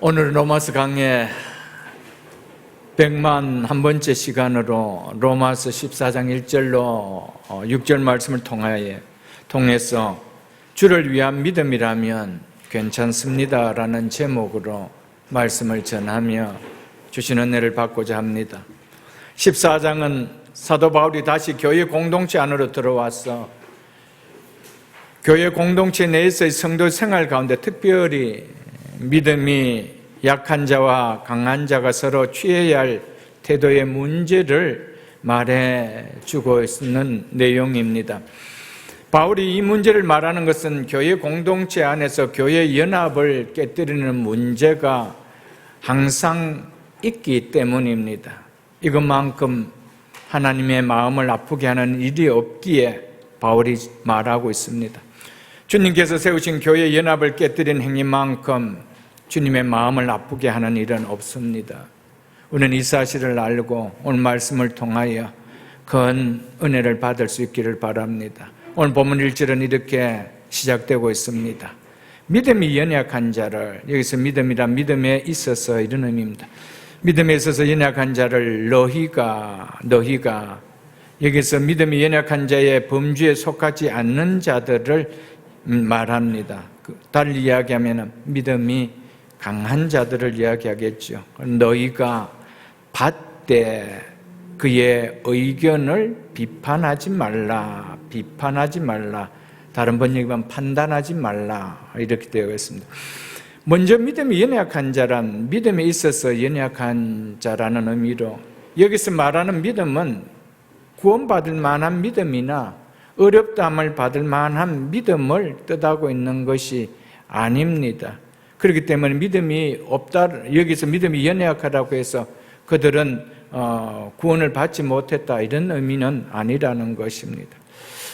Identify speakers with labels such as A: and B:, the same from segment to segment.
A: 오늘 로마서 강의 101번째 시간으로 로마서 14장 1절로 6절 말씀을 통해서 주를 위한 믿음이라면 괜찮습니다라는 제목으로 말씀을 전하며 주신 은혜를 받고자 합니다. 14장은 사도 바울이 다시 교회 공동체 안으로 들어와서 교회 공동체 내에서의 성도 생활 가운데 특별히 믿음이 약한 자와 강한 자가 서로 취해야 할 태도의 문제를 말해주고 있는 내용입니다. 바울이 이 문제를 말하는 것은 교회 공동체 안에서 교회 연합을 깨뜨리는 문제가 항상 있기 때문입니다. 이것만큼 하나님의 마음을 아프게 하는 일이 없기에 바울이 말하고 있습니다. 주님께서 세우신 교회 연합을 깨뜨린 행위만큼 주님의 마음을 아프게 하는 일은 없습니다. 우리는 이 사실을 알고 오늘 말씀을 통하여 큰 은혜를 받을 수 있기를 바랍니다. 오늘 본문 1절은 이렇게 시작되고 있습니다. 믿음이 연약한 자를, 여기서 믿음이란 믿음에 있어서 이런 의미입니다. 믿음에 있어서 연약한 자를 너희가 여기서 믿음이 연약한 자의 범주에 속하지 않는 자들을 말합니다. 달리 이야기하면 믿음이 강한 자들을 이야기하겠죠. 너희가 받되 그의 의견을 비판하지 말라. 다른 번역이면 판단하지 말라. 이렇게 되어 있습니다. 먼저 믿음이 연약한 자란, 믿음에 있어서 연약한 자라는 의미로 여기서 말하는 믿음은 구원받을 만한 믿음이나 어렵다함을 받을 만한 믿음을 뜻하고 있는 것이 아닙니다. 그렇기 때문에 믿음이 없다, 여기서 믿음이 연약하다고 해서 그들은 구원을 받지 못했다 이런 의미는 아니라는 것입니다.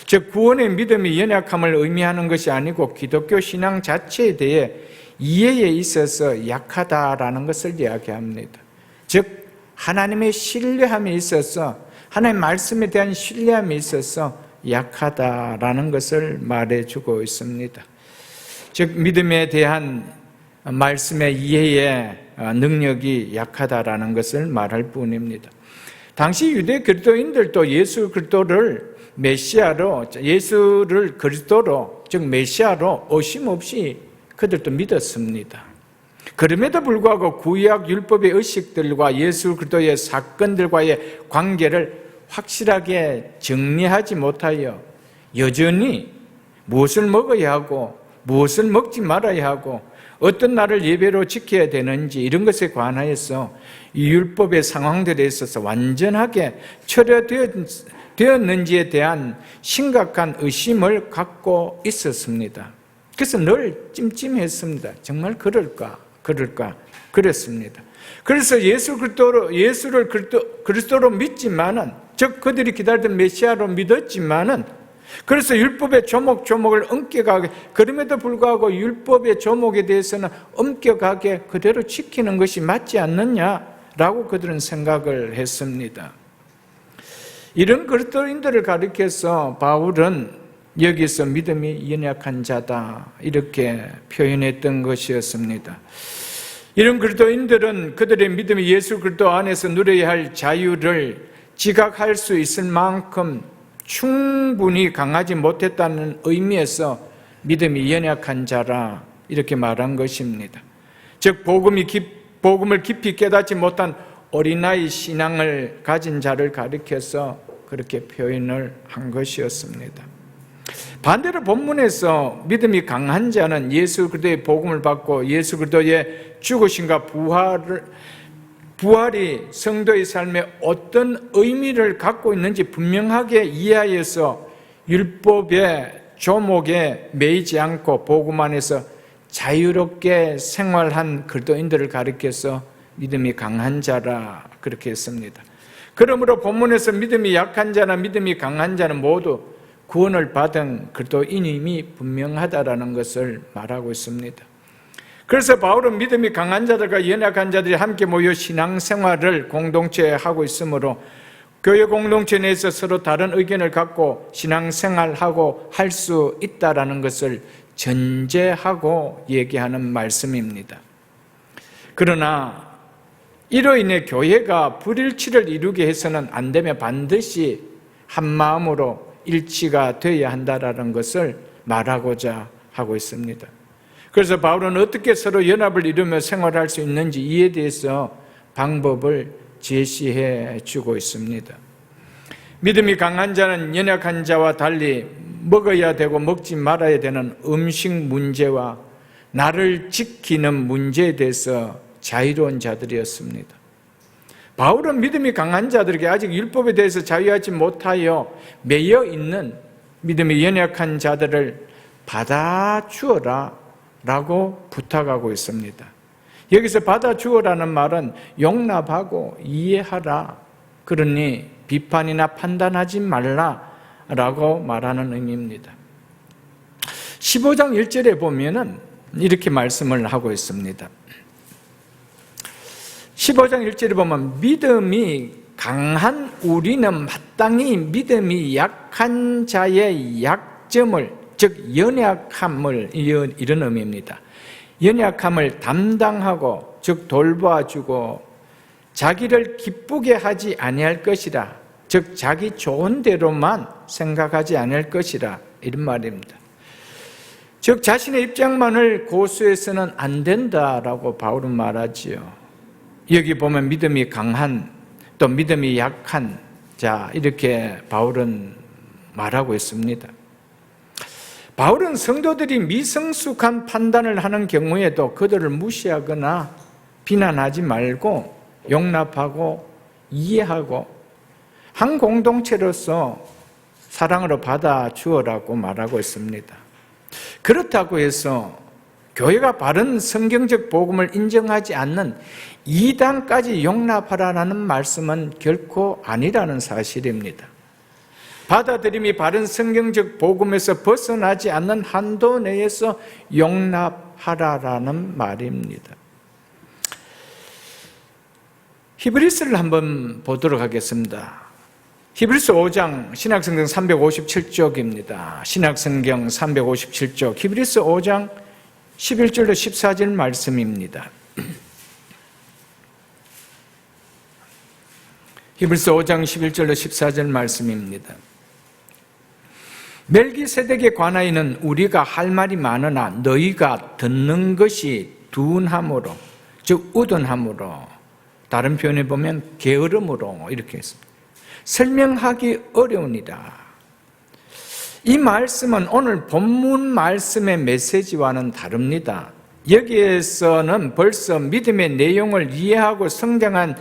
A: 즉 구원의 믿음이 연약함을 의미하는 것이 아니고 기독교 신앙 자체에 대해 이해에 있어서 약하다라는 것을 이야기합니다. 즉 하나님의 신뢰함에 있어서 하나님의 말씀에 대한 신뢰함에 있어서 약하다라는 것을 말해주고 있습니다. 즉 믿음에 대한 말씀의 이해의 능력이 약하다라는 것을 말할 뿐입니다. 당시 유대 그리스도인들도 예수 그리스도를 메시아로, 예수를 그리스도로, 즉 메시아로 의심없이 그들도 믿었습니다. 그럼에도 불구하고 구약 율법의 의식들과 예수 그리스도의 사건들과의 관계를 확실하게 정리하지 못하여 여전히 무엇을 먹어야 하고 무엇을 먹지 말아야 하고 어떤 날을 예배로 지켜야 되는지 이런 것에 관하여서 이 율법의 상황들에 있어서 완전하게 처리되었는지에 대한 심각한 의심을 갖고 있었습니다. 그래서 늘 찜찜했습니다. 정말 그럴까? 그랬습니다. 그래서 예수를 그리스도로 믿지만은, 즉 그들이 기다리던 메시아로 믿었지만은, 그래서 율법의 조목조목을 엄격하게, 그럼에도 불구하고 율법의 조목에 대해서는 엄격하게 그대로 지키는 것이 맞지 않느냐라고 그들은 생각을 했습니다. 이런 그리스도인들을 가리켜서 바울은 여기서 믿음이 연약한 자다 이렇게 표현했던 것이었습니다. 이런 그리스도인들은 그들의 믿음이 예수 그리스도 안에서 누려야 할 자유를 지각할 수 있을 만큼 충분히 강하지 못했다는 의미에서 믿음이 연약한 자라 이렇게 말한 것입니다. 즉 복음을 깊이 깨닫지 못한 어린아이 신앙을 가진 자를 가리켜서 그렇게 표현을 한 것이었습니다. 반대로 본문에서 믿음이 강한 자는 예수 그리스도의 복음을 받고 예수 그리스도의 죽으심과 부활이 성도의 삶에 어떤 의미를 갖고 있는지 분명하게 이해하여서 율법의 조목에 매이지 않고 복음 안에서 자유롭게 생활한 그리스도인들을 가리켜서 믿음이 강한 자라 그렇게 했습니다. 그러므로 본문에서 믿음이 약한 자나 믿음이 강한 자는 모두 구원을 받은 그리스도인임이 분명하다라는 것을 말하고 있습니다. 그래서 바울은 믿음이 강한 자들과 연약한 자들이 함께 모여 신앙생활을 공동체에 하고 있으므로 교회 공동체 내에서 서로 다른 의견을 갖고 신앙생활하고 할 수 있다라는 것을 전제하고 얘기하는 말씀입니다. 그러나 이로 인해 교회가 불일치를 이루게 해서는 안 되며 반드시 한 마음으로 일치가 되어야 한다는 것을 말하고자 하고 있습니다. 그래서 바울은 어떻게 서로 연합을 이루며 생활할 수 있는지 이에 대해서 방법을 제시해 주고 있습니다. 믿음이 강한 자는 연약한 자와 달리 먹어야 되고 먹지 말아야 되는 음식 문제와 나를 지키는 문제에 대해서 자유로운 자들이었습니다. 바울은 믿음이 강한 자들에게 아직 율법에 대해서 자유하지 못하여 매여 있는 믿음이 연약한 자들을 받아주어라 라고 부탁하고 있습니다. 여기서 받아주어라는 말은 용납하고 이해하라, 그러니 비판이나 판단하지 말라 라고 말하는 의미입니다. 15장 1절에 보면은 이렇게 말씀을 하고 있습니다. 15장 1절에 보면 믿음이 강한 우리는 마땅히 믿음이 약한 자의 약점을, 즉 연약함을, 이런 의미입니다. 연약함을 담당하고, 즉 돌봐주고 자기를 기쁘게 하지 아니할 것이라, 즉 자기 좋은 대로만 생각하지 않을 것이라, 이런 말입니다. 즉 자신의 입장만을 고수해서는 안 된다라고 바울은 말하지요. 여기 보면 믿음이 강한, 또 믿음이 약한 자, 이렇게 바울은 말하고 있습니다. 바울은 성도들이 미성숙한 판단을 하는 경우에도 그들을 무시하거나 비난하지 말고 용납하고 이해하고 한 공동체로서 사랑으로 받아주어라고 말하고 있습니다. 그렇다고 해서 교회가 바른 성경적 복음을 인정하지 않는 이단까지 용납하라는 말씀은 결코 아니라는 사실입니다. 받아들임이 바른 성경적 복음에서 벗어나지 않는 한도 내에서 용납하라라는 말입니다. 히브리서를 한번 보도록 하겠습니다. 히브리서 5장, 신약성경 357쪽입니다. 신약성경 357쪽, 히브리서 5장 11절로 14절 말씀입니다. 히브리서 5장 11절로 14절 말씀입니다. 멜기세덱에 관하여는 우리가 할 말이 많으나 너희가 듣는 것이 둔함으로, 즉 우둔함으로, 다른 표현에 보면 게으름으로 이렇게 했습니다. 설명하기 어려우니라. 이 말씀은 오늘 본문 말씀의 메시지와는 다릅니다. 여기에서는 벌써 믿음의 내용을 이해하고 성장한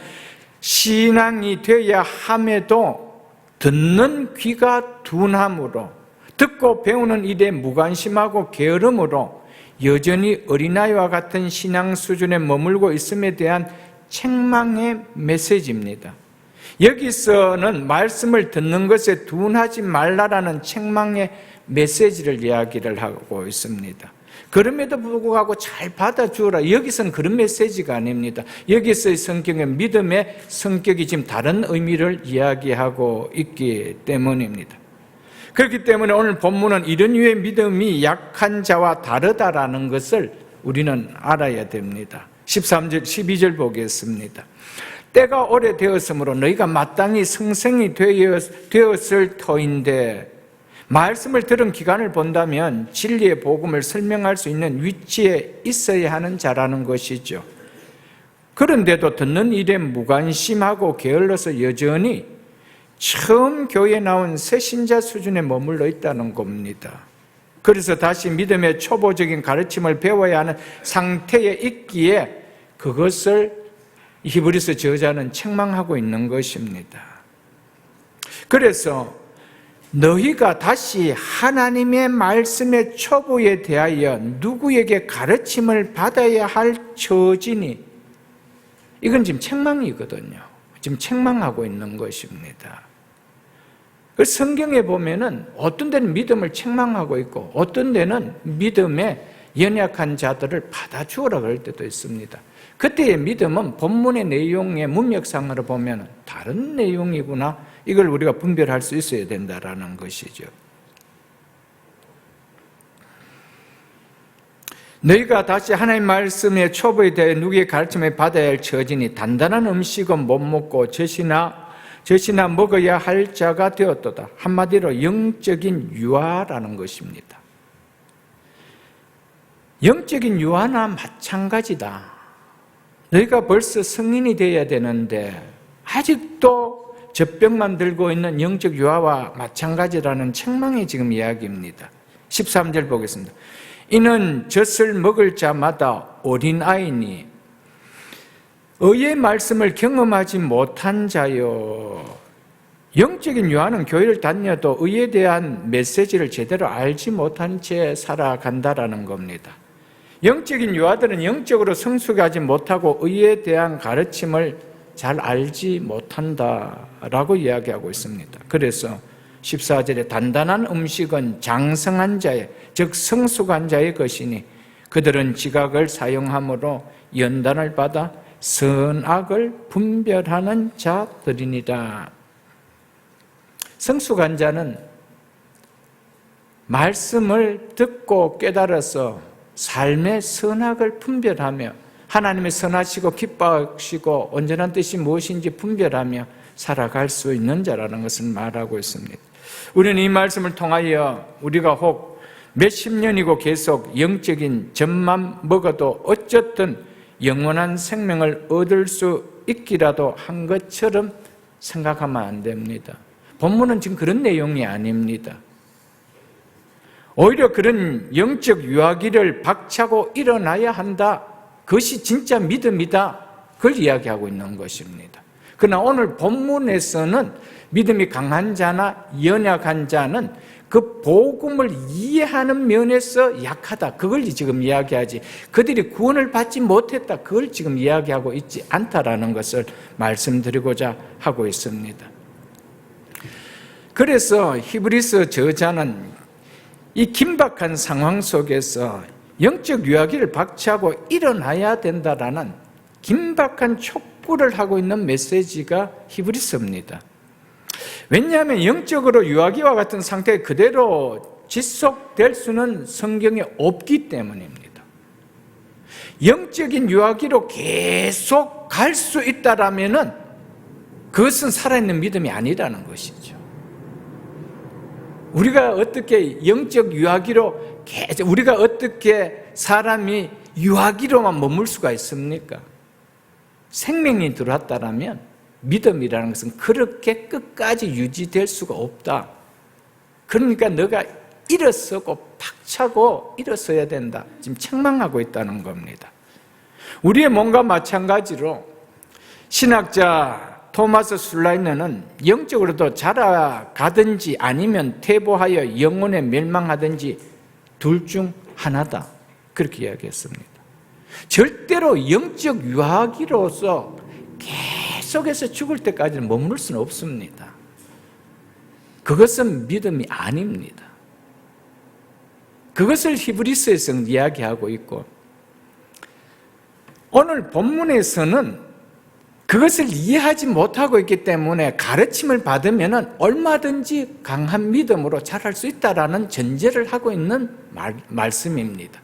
A: 신앙이 되어야 함에도 듣는 귀가 둔함으로, 듣고 배우는 일에 무관심하고 게으름으로 여전히 어린아이와 같은 신앙 수준에 머물고 있음에 대한 책망의 메시지입니다. 여기서는 말씀을 듣는 것에 둔하지 말라라는 책망의 메시지를 이야기를 하고 있습니다. 그럼에도 불구하고 잘 받아주어라, 여기서는 그런 메시지가 아닙니다. 여기서의 성경은 믿음의 성격이 지금 다른 의미를 이야기하고 있기 때문입니다. 그렇기 때문에 오늘 본문은 이런 류의 믿음이 약한 자와 다르다라는 것을 우리는 알아야 됩니다. 13절, 12절 보겠습니다. 때가 오래되었으므로 너희가 마땅히 성생이 되었을 터인데, 말씀을 들은 기간을 본다면 진리의 복음을 설명할 수 있는 위치에 있어야 하는 자라는 것이죠. 그런데도 듣는 일에 무관심하고 게을러서 여전히 처음 교회에 나온 새신자 수준에 머물러 있다는 겁니다. 그래서 다시 믿음의 초보적인 가르침을 배워야 하는 상태에 있기에 그것을 히브리서 저자는 책망하고 있는 것입니다. 그래서 너희가 다시 하나님의 말씀의 초보에 대하여 누구에게 가르침을 받아야 할 처지니, 이건 지금 책망이거든요. 지금 책망하고 있는 것입니다. 그 성경에 보면은 어떤 데는 믿음을 책망하고 있고 어떤 데는 믿음에 연약한 자들을 받아주어라 그럴 때도 있습니다. 그때의 믿음은 본문의 내용의 문맥상으로 보면 다른 내용이구나, 이걸 우리가 분별할 수 있어야 된다라는 것이죠. 너희가 다시 하나님 말씀의 초보에 대해 누구의 가르침을 받아야 할 처지니 단단한 음식은 못 먹고 젖이나 먹어야 할 자가 되었도다. 한마디로 영적인 유아라는 것입니다. 영적인 유아나 마찬가지다. 너희가 벌써 성인이 되어야 되는데 아직도 젖병만 들고 있는 영적 유아와 마찬가지라는 책망의 지금 이야기입니다. 13절 보겠습니다. 이는 젖을 먹을 자마다 어린아이니 의의 말씀을 경험하지 못한 자요. 영적인 유아는 교회를 다녀도 의에 대한 메시지를 제대로 알지 못한 채 살아간다라는 겁니다. 영적인 유아들은 영적으로 성숙하지 못하고 의에 대한 가르침을 잘 알지 못한다라고 이야기하고 있습니다. 그래서 14절에 단단한 음식은 장성한 자의, 즉 성숙한 자의 것이니 그들은 지각을 사용함으로 연단을 받아 선악을 분별하는 자들이니라. 성숙한 자는 말씀을 듣고 깨달아서 삶의 선악을 분별하며 하나님의 선하시고 기뻐하시고 온전한 뜻이 무엇인지 분별하며 살아갈 수 있는 자라는 것을 말하고 있습니다. 우리는 이 말씀을 통하여 우리가 혹 몇십 년이고 계속 영적인 젖만 먹어도 어쨌든 영원한 생명을 얻을 수 있기라도 한 것처럼 생각하면 안 됩니다. 본문은 지금 그런 내용이 아닙니다. 오히려 그런 영적 유아기를 박차고 일어나야 한다. 그것이 진짜 믿음이다. 그걸 이야기하고 있는 것입니다. 그러나 오늘 본문에서는 믿음이 강한 자나 연약한 자는 그 복음을 이해하는 면에서 약하다. 그걸 지금 이야기하지. 그들이 구원을 받지 못했다. 그걸 지금 이야기하고 있지 않다라는 것을 말씀드리고자 하고 있습니다. 그래서 히브리서 저자는 이 긴박한 상황 속에서 영적 유아기를 박차고 일어나야 된다라는 긴박한 촉구를 하고 있는 메시지가 히브리서입니다. 왜냐하면 영적으로 유아기와 같은 상태에 그대로 지속될 수는 성경에 없기 때문입니다. 영적인 유아기로 계속 갈 수 있다라면은 그것은 살아있는 믿음이 아니라는 것이죠. 우리가 어떻게 영적 유아기로 계속, 우리가 어떻게 사람이 유아기로만 머물 수가 있습니까? 생명이 들어왔다라면 믿음이라는 것은 그렇게 끝까지 유지될 수가 없다. 그러니까 너가 일어서고 박차고 일어서야 된다. 지금 책망하고 있다는 겁니다. 우리의 몸과 마찬가지로 신학자 토마스 술라이너는 영적으로도 자라가든지 아니면 퇴보하여 영혼에 멸망하든지 둘 중 하나다. 그렇게 이야기했습니다. 절대로 영적 유아기로서 계속해서 죽을 때까지는 머물 수는 없습니다. 그것은 믿음이 아닙니다. 그것을 히브리서에서는 이야기하고 있고 오늘 본문에서는 그것을 이해하지 못하고 있기 때문에 가르침을 받으면 얼마든지 강한 믿음으로 자랄 수 있다는 전제를 하고 있는 말씀입니다.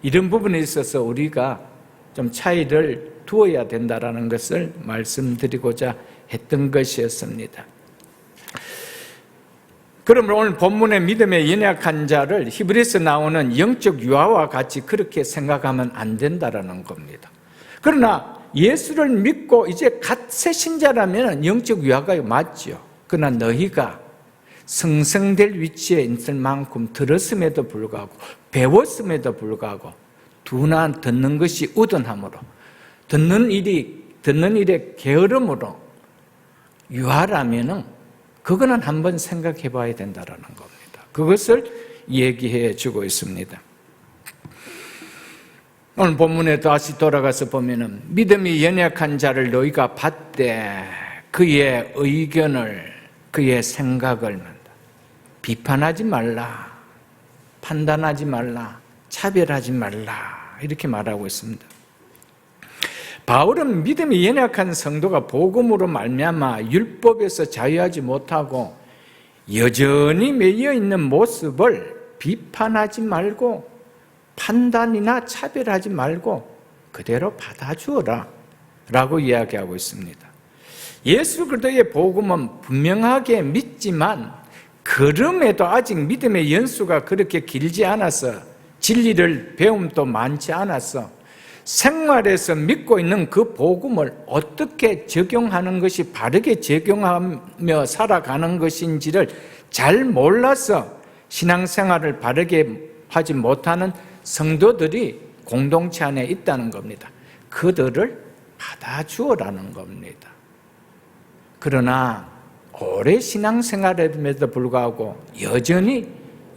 A: 이런 부분에 있어서 우리가 좀 차이를 두어야 된다는 것을 말씀드리고자 했던 것이었습니다. 그러므로 오늘 본문의 믿음에 연약한 자를 히브리서 나오는 영적 유아와 같이 그렇게 생각하면 안 된다는 겁니다. 그러나 예수를 믿고 이제 갓 새 신자라면 영적 유아가 맞죠. 그러나 너희가 성성될 위치에 있을 만큼 들었음에도 불구하고 배웠음에도 불구하고 두나 듣는 것이 우둔함으로 듣는 일에 게으름으로 유아라면은 그거는 한번 생각해 봐야 된다는 겁니다. 그것을 얘기해 주고 있습니다. 오늘 본문에 다시 돌아가서 보면은 믿음이 연약한 자를 너희가 받되 그의 의견을 그의 생각을 비판하지 말라, 판단하지 말라, 차별하지 말라 이렇게 말하고 있습니다. 바울은 믿음이 연약한 성도가 복음으로 말미암아 율법에서 자유하지 못하고 여전히 매여 있는 모습을 비판하지 말고 판단이나 차별하지 말고 그대로 받아주어라 라고 이야기하고 있습니다. 예수 그리스도의 복음은 분명하게 믿지만 그럼에도 아직 믿음의 연수가 그렇게 길지 않아서 진리를 배움도 많지 않아서 생활에서 믿고 있는 그 복음을 어떻게 적용하는 것이 바르게 적용하며 살아가는 것인지를 잘 몰라서 신앙생활을 바르게 하지 못하는 성도들이 공동체 안에 있다는 겁니다. 그들을 받아주어라는 겁니다. 그러나 오래 신앙생활임에도 불구하고 여전히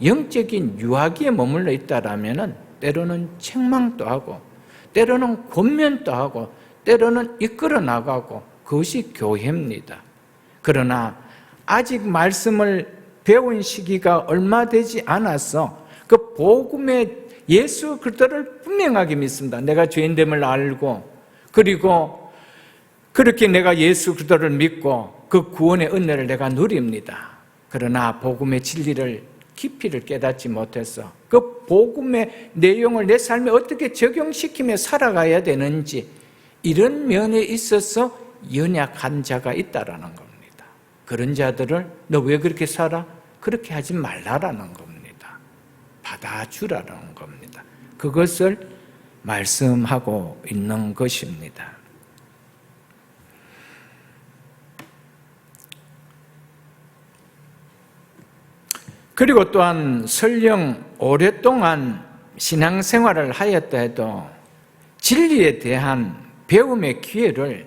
A: 영적인 유아기에 머물러 있다라면 때로는 책망도 하고 때로는 권면도 하고 때로는 이끌어 나가고 그것이 교회입니다. 그러나 아직 말씀을 배운 시기가 얼마 되지 않아서 그 복음의 예수 그리스도를 분명하게 믿습니다. 내가 죄인됨을 알고 그리고 그렇게 내가 예수 그리스도를 믿고 그 구원의 은혜를 내가 누립니다. 그러나 복음의 진리를 깊이를 깨닫지 못해서 그 복음의 내용을 내 삶에 어떻게 적용시키며 살아가야 되는지 이런 면에 있어서 연약한 자가 있다라는 겁니다. 그런 자들을 너 왜 그렇게 살아? 그렇게 하지 말라라는 겁니다. 받아주라는 겁니다. 그것을 말씀하고 있는 것입니다. 그리고 또한 설령 오랫동안 신앙생활을 하였다 해도 진리에 대한 배움의 기회를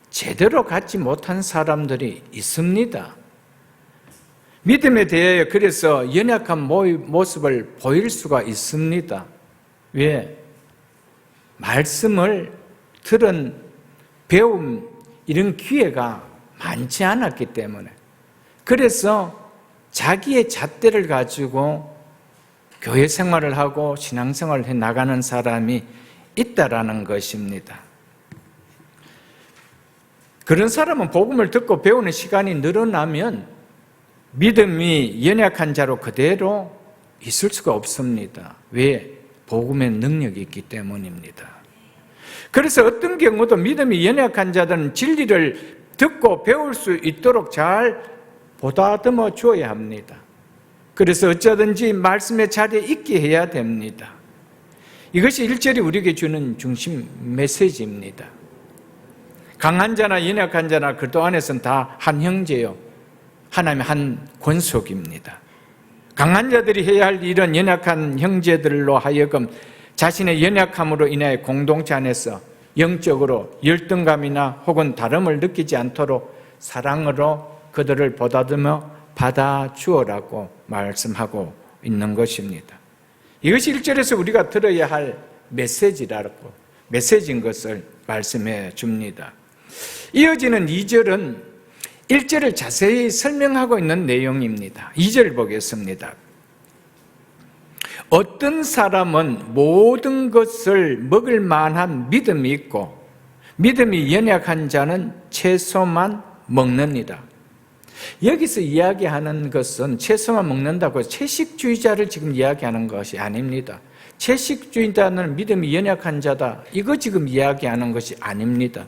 A: 제대로 갖지 못한 사람들이 있습니다. 믿음에 대해 그래서 연약한 모습을 보일 수가 있습니다. 왜? 말씀을 들은 배움 이런 기회가 많지 않았기 때문에 그래서 자기의 잣대를 가지고 교회 생활을 하고 신앙생활을 해나가는 사람이 있다라는 것입니다. 그런 사람은 복음을 듣고 배우는 시간이 늘어나면 믿음이 연약한 자로 그대로 있을 수가 없습니다. 왜? 복음의 능력이 있기 때문입니다. 그래서 어떤 경우도 믿음이 연약한 자들은 진리를 듣고 배울 수 있도록 잘 보다듬어 줘야 합니다. 그래서 어쩌든지 말씀의 자리에 있게 해야 됩니다. 이것이 1절이 우리에게 주는 중심 메시지입니다. 강한 자나 연약한 자나 그리스도 안에서는 다 한 형제요, 하나님의 한 권속입니다. 강한 자들이 해야 할 일은 연약한 형제들로 하여금 자신의 연약함으로 인해 공동체 안에서 영적으로 열등감이나 혹은 다름을 느끼지 않도록 사랑으로 그들을 보다듬어 받아주어라고 말씀하고 있는 것입니다. 이것이 1절에서 우리가 들어야 할 메시지인 것을 말씀해 줍니다. 이어지는 2절은 1절을 자세히 설명하고 있는 내용입니다. 2절 보겠습니다. 어떤 사람은 모든 것을 먹을 만한 믿음이 있고 믿음이 연약한 자는 채소만 먹느니라. 여기서 이야기하는 것은 채소만 먹는다고 채식주의자를 지금 이야기하는 것이 아닙니다. 채식주의자는 믿음이 연약한 자다, 이거 지금 이야기하는 것이 아닙니다.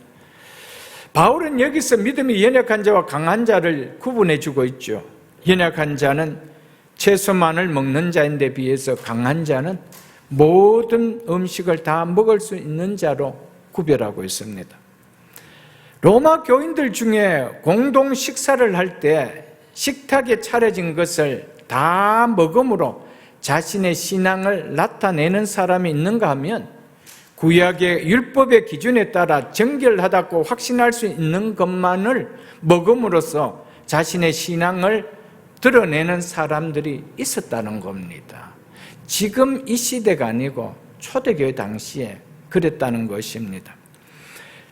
A: 바울은 여기서 믿음이 연약한 자와 강한 자를 구분해 주고 있죠. 연약한 자는 채소만을 먹는 자인데 비해서 강한 자는 모든 음식을 다 먹을 수 있는 자로 구별하고 있습니다. 로마 교인들 중에 공동 식사를 할 때 식탁에 차려진 것을 다 먹음으로 자신의 신앙을 나타내는 사람이 있는가 하면 구약의 율법의 기준에 따라 정결하다고 확신할 수 있는 것만을 먹음으로써 자신의 신앙을 드러내는 사람들이 있었다는 겁니다. 지금 이 시대가 아니고 초대교회 당시에 그랬다는 것입니다.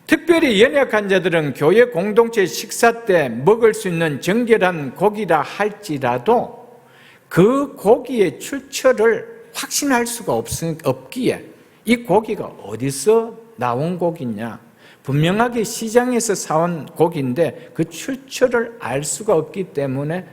A: 특별히 연약한 자들은 교회 공동체 식사 때 먹을 수 있는 정결한 고기라 할지라도 그 고기의 출처를 확신할 수가 없기에 이 고기가 어디서 나온 고기냐, 분명하게 시장에서 사온 고기인데 그 출처를 알 수가 없기 때문에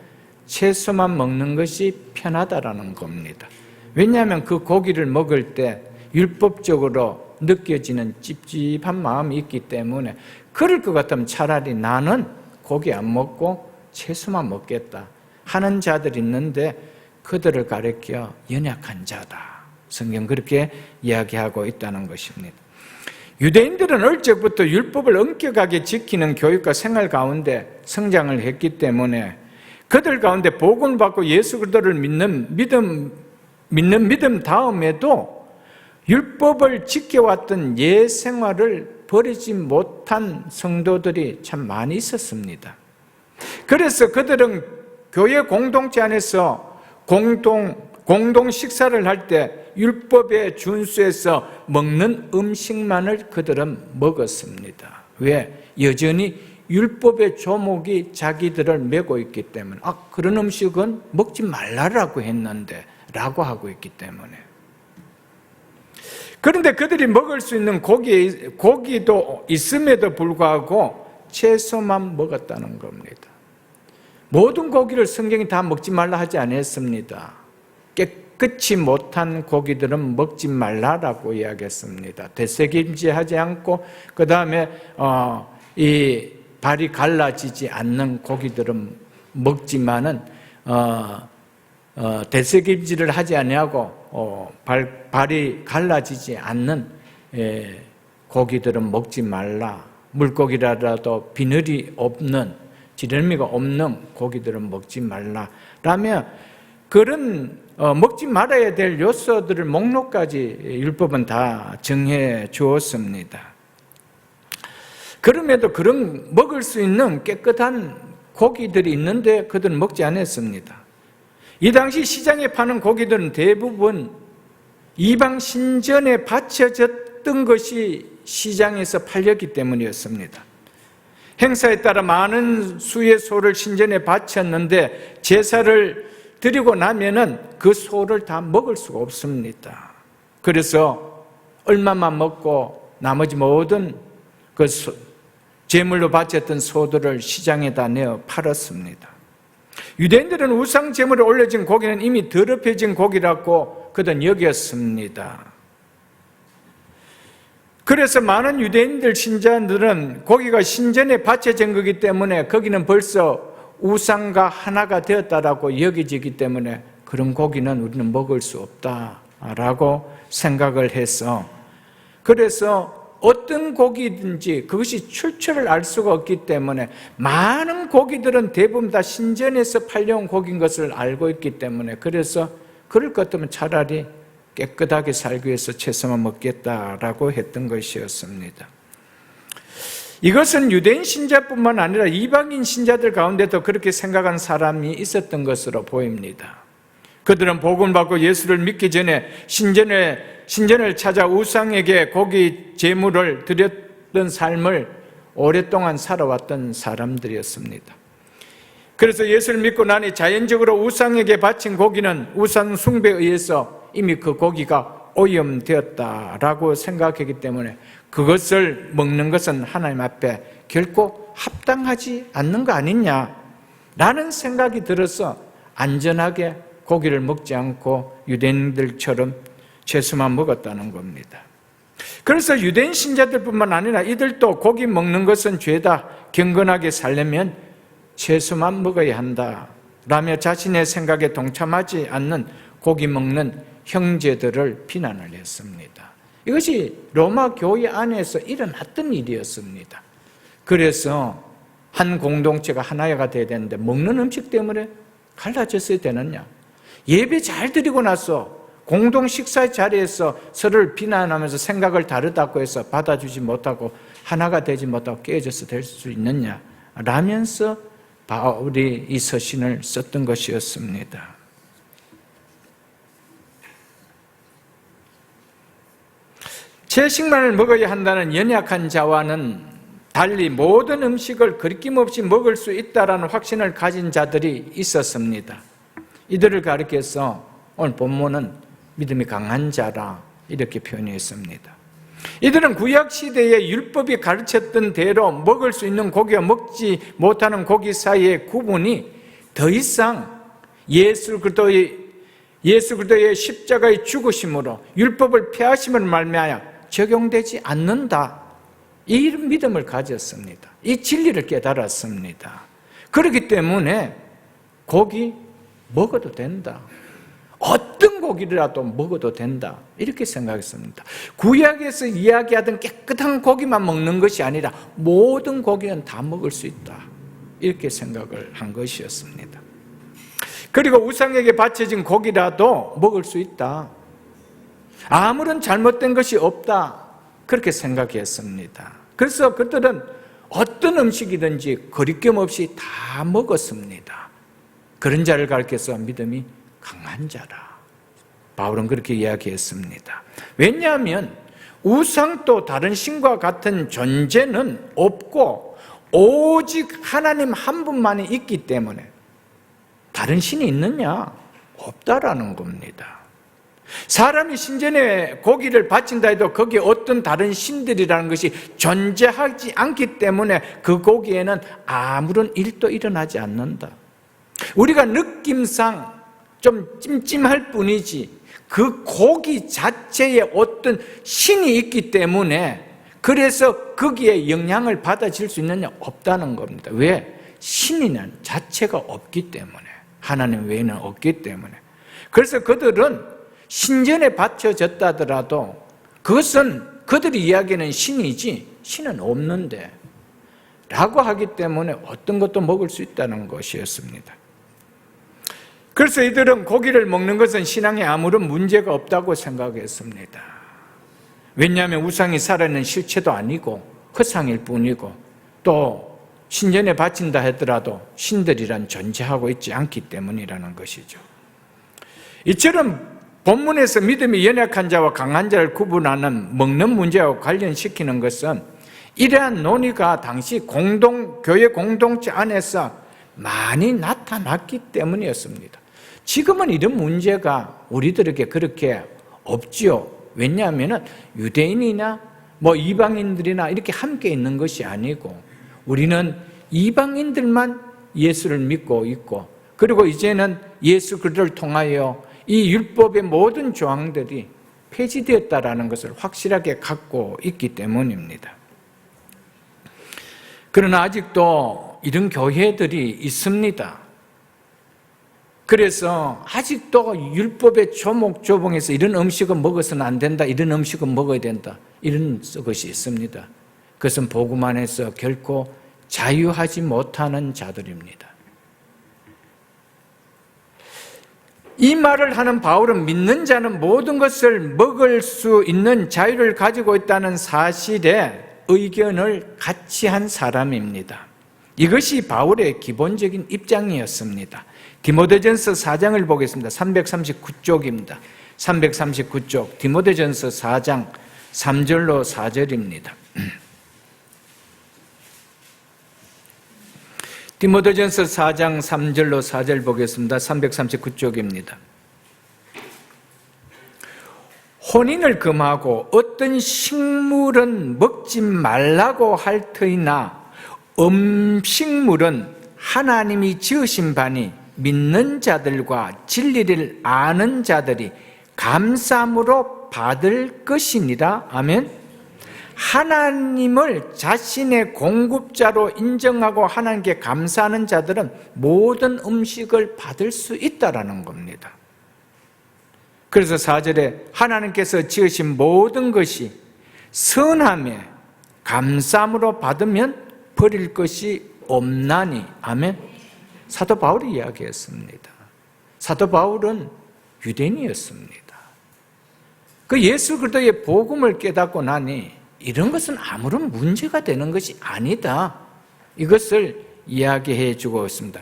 A: 채소만 먹는 것이 편하다라는 겁니다. 왜냐하면 그 고기를 먹을 때 율법적으로 느껴지는 찝찝한 마음이 있기 때문에 그럴 것 같으면 차라리 나는 고기 안 먹고 채소만 먹겠다 하는 자들이 있는데 그들을 가리켜 연약한 자다. 성경 그렇게 이야기하고 있다는 것입니다. 유대인들은 어릴 적부터 율법을 엄격하게 지키는 교육과 생활 가운데 성장을 했기 때문에 그들 가운데 복음을 받고 예수 그리스도를 믿는 믿음 다음에도 율법을 지켜왔던 옛 생활을 버리지 못한 성도들이 참 많이 있었습니다. 그래서 그들은 교회 공동체 안에서 공동 식사를 할 때 율법에 준수해서 먹는 음식만을 그들은 먹었습니다. 왜? 여전히 율법의 조목이 자기들을 메고 있기 때문에 그런 음식은 먹지 말라라고 했는데 라고 하고 있기 때문에. 그런데 그들이 먹을 수 있는 고기도 있음에도 불구하고 채소만 먹었다는 겁니다. 모든 고기를 성경이 다 먹지 말라 하지 않았습니다. 깨끗이 못한 고기들은 먹지 말라라고 이야기했습니다. 되새김질하지 않고 그 다음에 이 발이 갈라지지 않는 고기들은 먹지만은 되새김질을 하지 아니하고 발이 갈라지지 않는 고기들은 먹지 말라. 물고기라도 비늘이 없는 지느러미가 없는 고기들은 먹지 말라. 라며 그런 먹지 말아야 될 요소들을 목록까지 율법은 다 정해 주었습니다. 그럼에도 그런 먹을 수 있는 깨끗한 고기들이 있는데 그들은 먹지 않았습니다. 이 당시 시장에 파는 고기들은 대부분 이방 신전에 바쳐졌던 것이 시장에서 팔렸기 때문이었습니다. 행사에 따라 많은 수의 소를 신전에 바쳤는데 제사를 드리고 나면은 그 소를 다 먹을 수가 없습니다. 그래서 얼마만 먹고 나머지 모든 그 제물로 바쳤던 소들을 시장에다 내어 팔았습니다. 유대인들은 우상 제물에 올려진 고기는 이미 더럽혀진 고기라고 그들은 여겼습니다. 그래서 많은 유대인들 신자들은 고기가 신전에 바쳐진 거기 때문에 거기는 벌써 우상과 하나가 되었다라고 여겨지기 때문에 그런 고기는 우리는 먹을 수 없다라고 생각을 해서 그래서 어떤 고기든지 그것이 출처를 알 수가 없기 때문에 많은 고기들은 대부분 다 신전에서 팔려온 고기인 것을 알고 있기 때문에 그래서 그럴 것 같으면 차라리 깨끗하게 살기 위해서 채소만 먹겠다라고 했던 것이었습니다. 이것은 유대인 신자뿐만 아니라 이방인 신자들 가운데도 그렇게 생각한 사람이 있었던 것으로 보입니다. 그들은 복음을 받고 예수를 믿기 전에 신전을 찾아 우상에게 고기 제물을 드렸던 삶을 오랫동안 살아왔던 사람들이었습니다. 그래서 예수를 믿고 나니 자연적으로 우상에게 바친 고기는 우상 숭배에 의해서 이미 그 고기가 오염되었다라고 생각했기 때문에 그것을 먹는 것은 하나님 앞에 결코 합당하지 않는 거 아니냐라는 생각이 들어서 안전하게 고기를 먹지 않고 유대인들처럼 채소만 먹었다는 겁니다. 그래서 유대인 신자들뿐만 아니라 이들도 고기 먹는 것은 죄다, 경건하게 살려면 채소만 먹어야 한다 라며 자신의 생각에 동참하지 않는 고기 먹는 형제들을 비난을 했습니다. 이것이 로마 교회 안에서 일어났던 일이었습니다. 그래서 한 공동체가 하나가 돼야 되는데 먹는 음식 때문에 갈라졌어야 되느냐? 예배 잘 드리고 나서 공동 식사 자리에서 서로를 비난하면서 생각을 다르다고 해서 받아주지 못하고 하나가 되지 못하고 깨어져서 될 수 있느냐? 라면서 바울이 이 서신을 썼던 것이었습니다. 채식만을 먹어야 한다는 연약한 자와는 달리 모든 음식을 거리낌없이 먹을 수 있다라는 확신을 가진 자들이 있었습니다. 이들을 가리켜서 오늘 본문은 믿음이 강한 자라 이렇게 표현했습니다. 이들은 구약 시대에 율법이 가르쳤던 대로 먹을 수 있는 고기와 먹지 못하는 고기 사이의 구분이 더 이상 예수 그리스도의 예수 그리스도의 십자가의 죽으심으로 율법을 폐하심으로 말미암아 적용되지 않는다. 이 믿음을 가졌습니다. 이 진리를 깨달았습니다. 그렇기 때문에 고기 먹어도 된다. 어떤 고기라도 먹어도 된다. 이렇게 생각했습니다. 구약에서 이야기하던 깨끗한 고기만 먹는 것이 아니라 모든 고기는 다 먹을 수 있다. 이렇게 생각을 한 것이었습니다. 그리고 우상에게 바쳐진 고기라도 먹을 수 있다. 아무런 잘못된 것이 없다. 그렇게 생각했습니다. 그래서 그들은 어떤 음식이든지 거리낌 없이 다 먹었습니다. 그런 자를 가리켜서 믿음이 강한 자라. 바울은 그렇게 이야기했습니다. 왜냐하면 우상도 다른 신과 같은 존재는 없고 오직 하나님 한 분만이 있기 때문에 다른 신이 있느냐? 없다라는 겁니다. 사람이 신전에 고기를 바친다 해도 거기에 어떤 다른 신들이라는 것이 존재하지 않기 때문에 그 고기에는 아무런 일도 일어나지 않는다. 우리가 느낌상 좀 찜찜할 뿐이지 그 고기 자체에 어떤 신이 있기 때문에 그래서 거기에 영향을 받아질 수 있느냐? 없다는 겁니다. 왜? 신이는 자체가 없기 때문에, 하나님 외에는 없기 때문에. 그래서 그들은 신전에 바쳐졌다 하더라도 그것은 그들이 이야기하는 신이지 신은 없는데 라고 하기 때문에 어떤 것도 먹을 수 있다는 것이었습니다. 그래서 이들은 고기를 먹는 것은 신앙에 아무런 문제가 없다고 생각했습니다. 왜냐하면 우상이 살아있는 실체도 아니고 허상일 뿐이고 또 신전에 바친다 하더라도 신들이란 존재하고 있지 않기 때문이라는 것이죠. 이처럼 본문에서 믿음이 연약한 자와 강한 자를 구분하는 먹는 문제와 관련시키는 것은 이러한 논의가 당시 교회 공동체 안에서 많이 나타났기 때문이었습니다. 지금은 이런 문제가 우리들에게 그렇게 없지요. 왜냐하면 유대인이나 이방인들이나 이렇게 함께 있는 것이 아니고 우리는 이방인들만 예수를 믿고 있고 그리고 이제는 예수 그리스도를 통하여 이 율법의 모든 조항들이 폐지되었다라는 것을 확실하게 갖고 있기 때문입니다. 그러나 아직도 이런 교회들이 있습니다. 그래서 아직도 율법의 조목조봉에서 이런 음식은 먹어서는 안 된다, 이런 음식은 먹어야 된다, 이런 것이 있습니다. 그것은 복음 안에서 결코 자유하지 못하는 자들입니다. 이 말을 하는 바울은 믿는 자는 모든 것을 먹을 수 있는 자유를 가지고 있다는 사실에 의견을 같이 한 사람입니다. 이것이 바울의 기본적인 입장이었습니다. 디모데전서 4장을 보겠습니다. 339쪽입니다. 339쪽 디모데전서 4장 3절로 4절입니다. 디모데전서 4장 3절로 4절 보겠습니다. 339쪽입니다. 혼인을 금하고 어떤 식물은 먹지 말라고 할 터이나 음식물은 하나님이 지으신 바니 믿는 자들과 진리를 아는 자들이 감사함으로 받을 것이니라. 아멘. 하나님을 자신의 공급자로 인정하고 하나님께 감사하는 자들은 모든 음식을 받을 수 있다라는 겁니다. 그래서 4절에 하나님께서 지으신 모든 것이 선함에 감사함으로 받으면 버릴 것이 없나니. 아멘. 사도 바울이 이야기했습니다. 사도 바울은 유대인이었습니다. 그 예수 그리스도의 복음을 깨닫고 나니 이런 것은 아무런 문제가 되는 것이 아니다, 이것을 이야기해 주고 있습니다.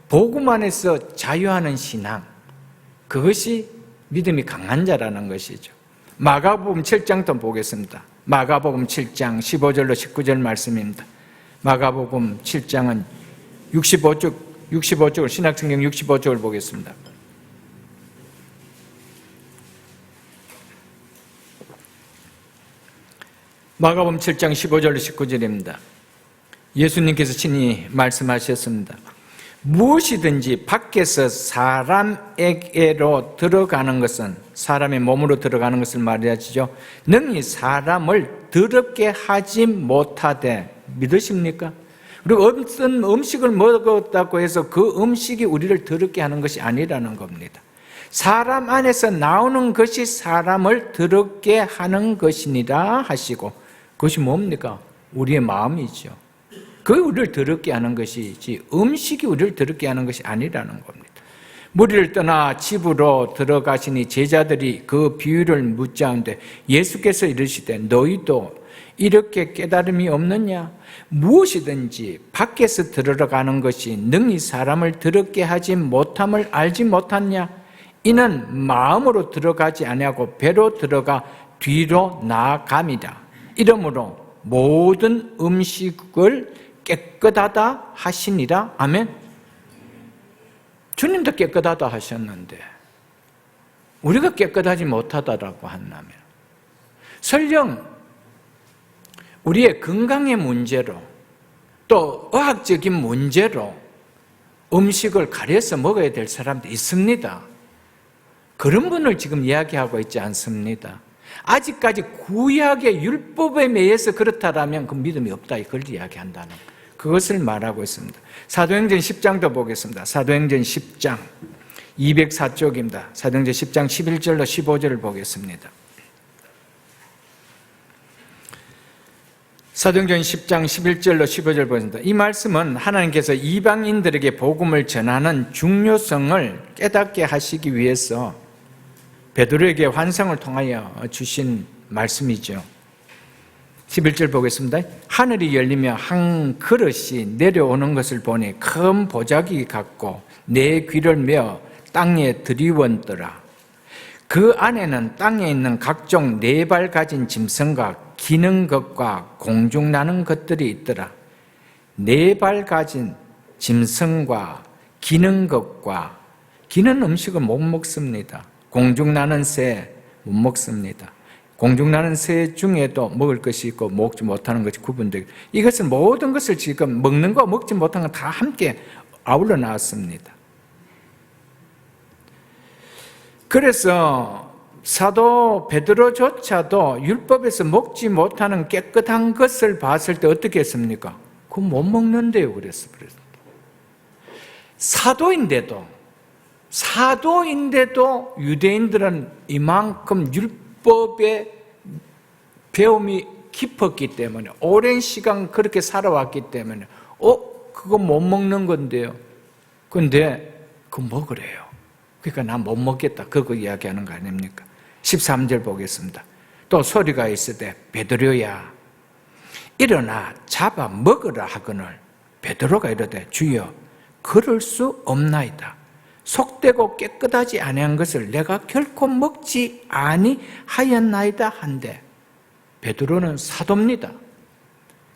A: 복음 안에서 자유하는 신앙, 그것이 믿음이 강한 자라는 것이죠. 마가복음 7장도 보겠습니다. 마가복음 7장 15절로 19절 말씀입니다. 마가복음 7장은 65쪽 신약성경 65쪽을 보겠습니다. 마가복음 7장 15절로 19절입니다. 예수님께서 친히 말씀하셨습니다. 무엇이든지 밖에서 사람에게로 들어가는 것은, 사람의 몸으로 들어가는 것을 말하지죠. 능히 사람을 더럽게 하지 못하되. 믿으십니까? 그리고 어떤 음식을 먹었다고 해서 그 음식이 우리를 더럽게 하는 것이 아니라는 겁니다. 사람 안에서 나오는 것이 사람을 더럽게 하는 것이니라 하시고, 그것이 뭡니까? 우리의 마음이죠. 그게 우리를 더럽게 하는 것이지 음식이 우리를 더럽게 하는 것이 아니라는 겁니다. 무리를 떠나 집으로 들어가시니 제자들이 그 비유를 묻자는데 예수께서 이르시되 너희도 이렇게 깨달음이 없느냐? 무엇이든지 밖에서 들어가는 것이 능히 사람을 더럽게 하지 못함을 알지 못하냐? 이는 마음으로 들어가지 아니하고 배로 들어가 뒤로 나아갑니다. 이러므로 모든 음식을 깨끗하다 하시니라. 아멘. 주님도 깨끗하다 하셨는데 우리가 깨끗하지 못하다라고 한다면, 설령 우리의 건강의 문제로 또 의학적인 문제로 음식을 가려서 먹어야 될 사람도 있습니다. 그런 분을 지금 이야기하고 있지 않습니다. 아직까지 구약의 율법에 의해서 그렇다라면 그 믿음이 없다, 이걸 이야기한다는 그것을 말하고 있습니다. 사도행전 10장도 보겠습니다. 사도행전 10장 204쪽입니다. 사도행전 10장 11절로 15절을 보겠습니다. 사도행전 10장 11절로 15절 보겠습니다. 이 말씀은 하나님께서 이방인들에게 복음을 전하는 중요성을 깨닫게 하시기 위해서 베드로에게 환상을 통하여 주신 말씀이죠. 11절 보겠습니다. 하늘이 열리며 한 그릇이 내려오는 것을 보니 큰 보자기 같고 내 귀를 메어 땅에 들이웠더라. 그 안에는 땅에 있는 각종 네 발 가진 짐승과 기는 것과 공중 나는 것들이 있더라. 네 발 가진 짐승과 기는 것과, 기는 음식을 못 먹습니다. 공중 나는 새 못 먹습니다. 공중 나는 새 중에도 먹을 것이 있고 먹지 못하는 것이 구분되고, 이것은 모든 것을 지금 먹는 거 먹지 못하는 거 다 함께 아울러 나왔습니다. 그래서 사도 베드로조차도 율법에서 먹지 못하는 깨끗한 것을 봤을 때 어떻게 했습니까? 그거 못 먹는데요, 그랬어. 사도인데도 유대인들은 이만큼 율법의 배움이 깊었기 때문에, 오랜 시간 그렇게 살아왔기 때문에 그거 못 먹는 건데요. 근데 그거 먹으래요. 그러니까 난 못 먹겠다, 그거 이야기하는 거 아닙니까? 13절 보겠습니다. 또 소리가 있으되 베드로야 일어나 잡아 먹으라 하거늘 베드로가 이르되 주여 그럴 수 없나이다. 속되고 깨끗하지 아니한 것을 내가 결코 먹지 아니하였나이다 한데, 베드로는 사도입니다.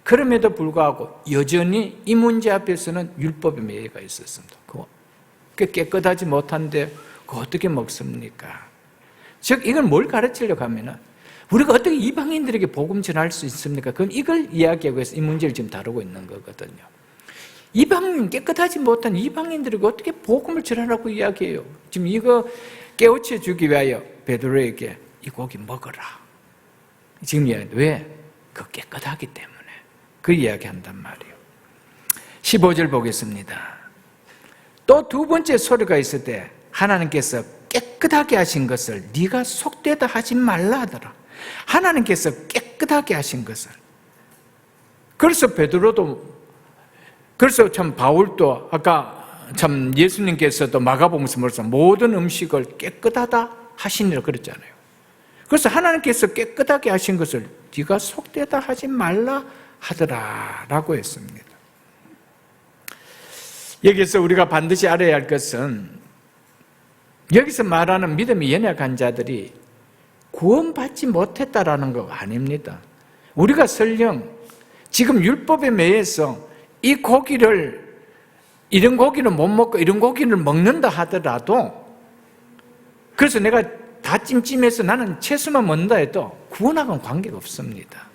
A: 그럼에도 불구하고 여전히 이 문제 앞에서는 율법의 매개가 있었습니다. 그 깨끗하지 못한데 그거 어떻게 먹습니까? 즉 이건 뭘 가르치려고 하면은, 우리가 어떻게 이방인들에게 복음 전할 수 있습니까? 그럼 이걸 이야기하고 해서 이 문제를 지금 다루고 있는 거거든요. 이방인, 깨끗하지 못한 이방인들에게 어떻게 복음을 전하라고 이야기해요? 지금 이거 깨우쳐 주기 위하여 베드로에게 이 고기 먹어라, 지금 이야기해요. 왜? 그 깨끗하기 때문에 그 이야기한단 말이에요. 15절 보겠습니다. 또 두 번째 소리가 있을 때 하나님께서 깨끗하게 하신 것을 네가 속되다 하지 말라 하더라. 하나님께서 깨끗하게 하신 것을. 그래서 베드로도, 그래서 참 바울도 아까 참 예수님께서도 마가복음에서 뭐랬어? 모든 음식을 깨끗하다 하시니라 그랬잖아요. 그래서 하나님께서 깨끗하게 하신 것을 네가 속되다 하지 말라 하더라라고 했습니다. 여기서 우리가 반드시 알아야 할 것은, 여기서 말하는 믿음이 연약한 자들이 구원받지 못했다라는 거 아닙니다. 우리가 설령 지금 율법에 매여서 이 고기를, 이런 고기는 못 먹고 이런 고기를 먹는다 하더라도, 그래서 내가 다 찜찜해서 나는 채소만 먹는다 해도 구원하고는 관계가 없습니다.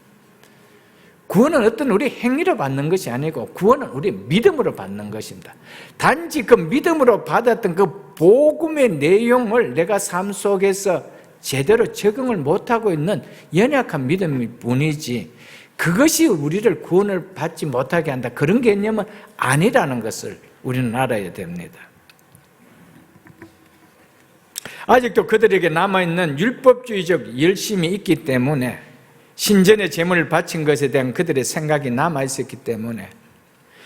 A: 구원은 어떤 우리 행위로 받는 것이 아니고 구원은 우리 믿음으로 받는 것입니다. 단지 그 믿음으로 받았던 그 복음의 내용을 내가 삶 속에서 제대로 적응을 못하고 있는 연약한 믿음일 뿐이지 그것이 우리를 구원을 받지 못하게 한다, 그런 개념은 아니라는 것을 우리는 알아야 됩니다. 아직도 그들에게 남아있는 율법주의적 열심이 있기 때문에, 신전의 제물을 바친 것에 대한 그들의 생각이 남아있었기 때문에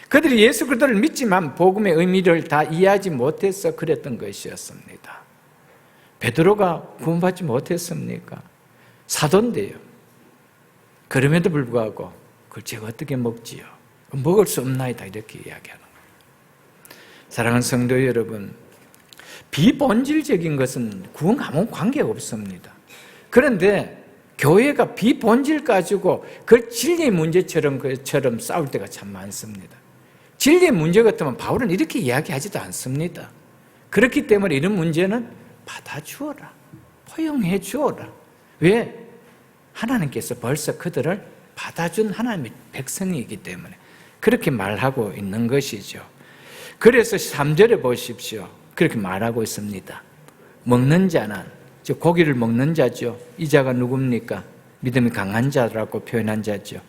A: 그들이 예수 그리스도를 믿지만 복음의 의미를 다 이해하지 못해서 그랬던 것이었습니다. 베드로가 구원받지 못했습니까? 사도인데요. 그럼에도 불구하고 그걸 제가 어떻게 먹지요? 먹을 수 없나이다, 이렇게 이야기하는 거예요. 사랑하는 성도 여러분, 비본질적인 것은 구원과 아무 관계가 없습니다. 그런데 교회가 비본질 가지고 그 진리의 문제처럼 싸울 때가 참 많습니다. 진리의 문제 같으면 바울은 이렇게 이야기하지도 않습니다. 그렇기 때문에 이런 문제는 받아주어라, 포용해 주어라. 왜? 하나님께서 벌써 그들을 받아준 하나님의 백성이기 때문에 그렇게 말하고 있는 것이죠. 그래서 3절에 보십시오. 그렇게 말하고 있습니다. 먹는 자는, 즉 고기를 먹는 자죠. 이 자가 누굽니까? 믿음이 강한 자라고 표현한 자죠.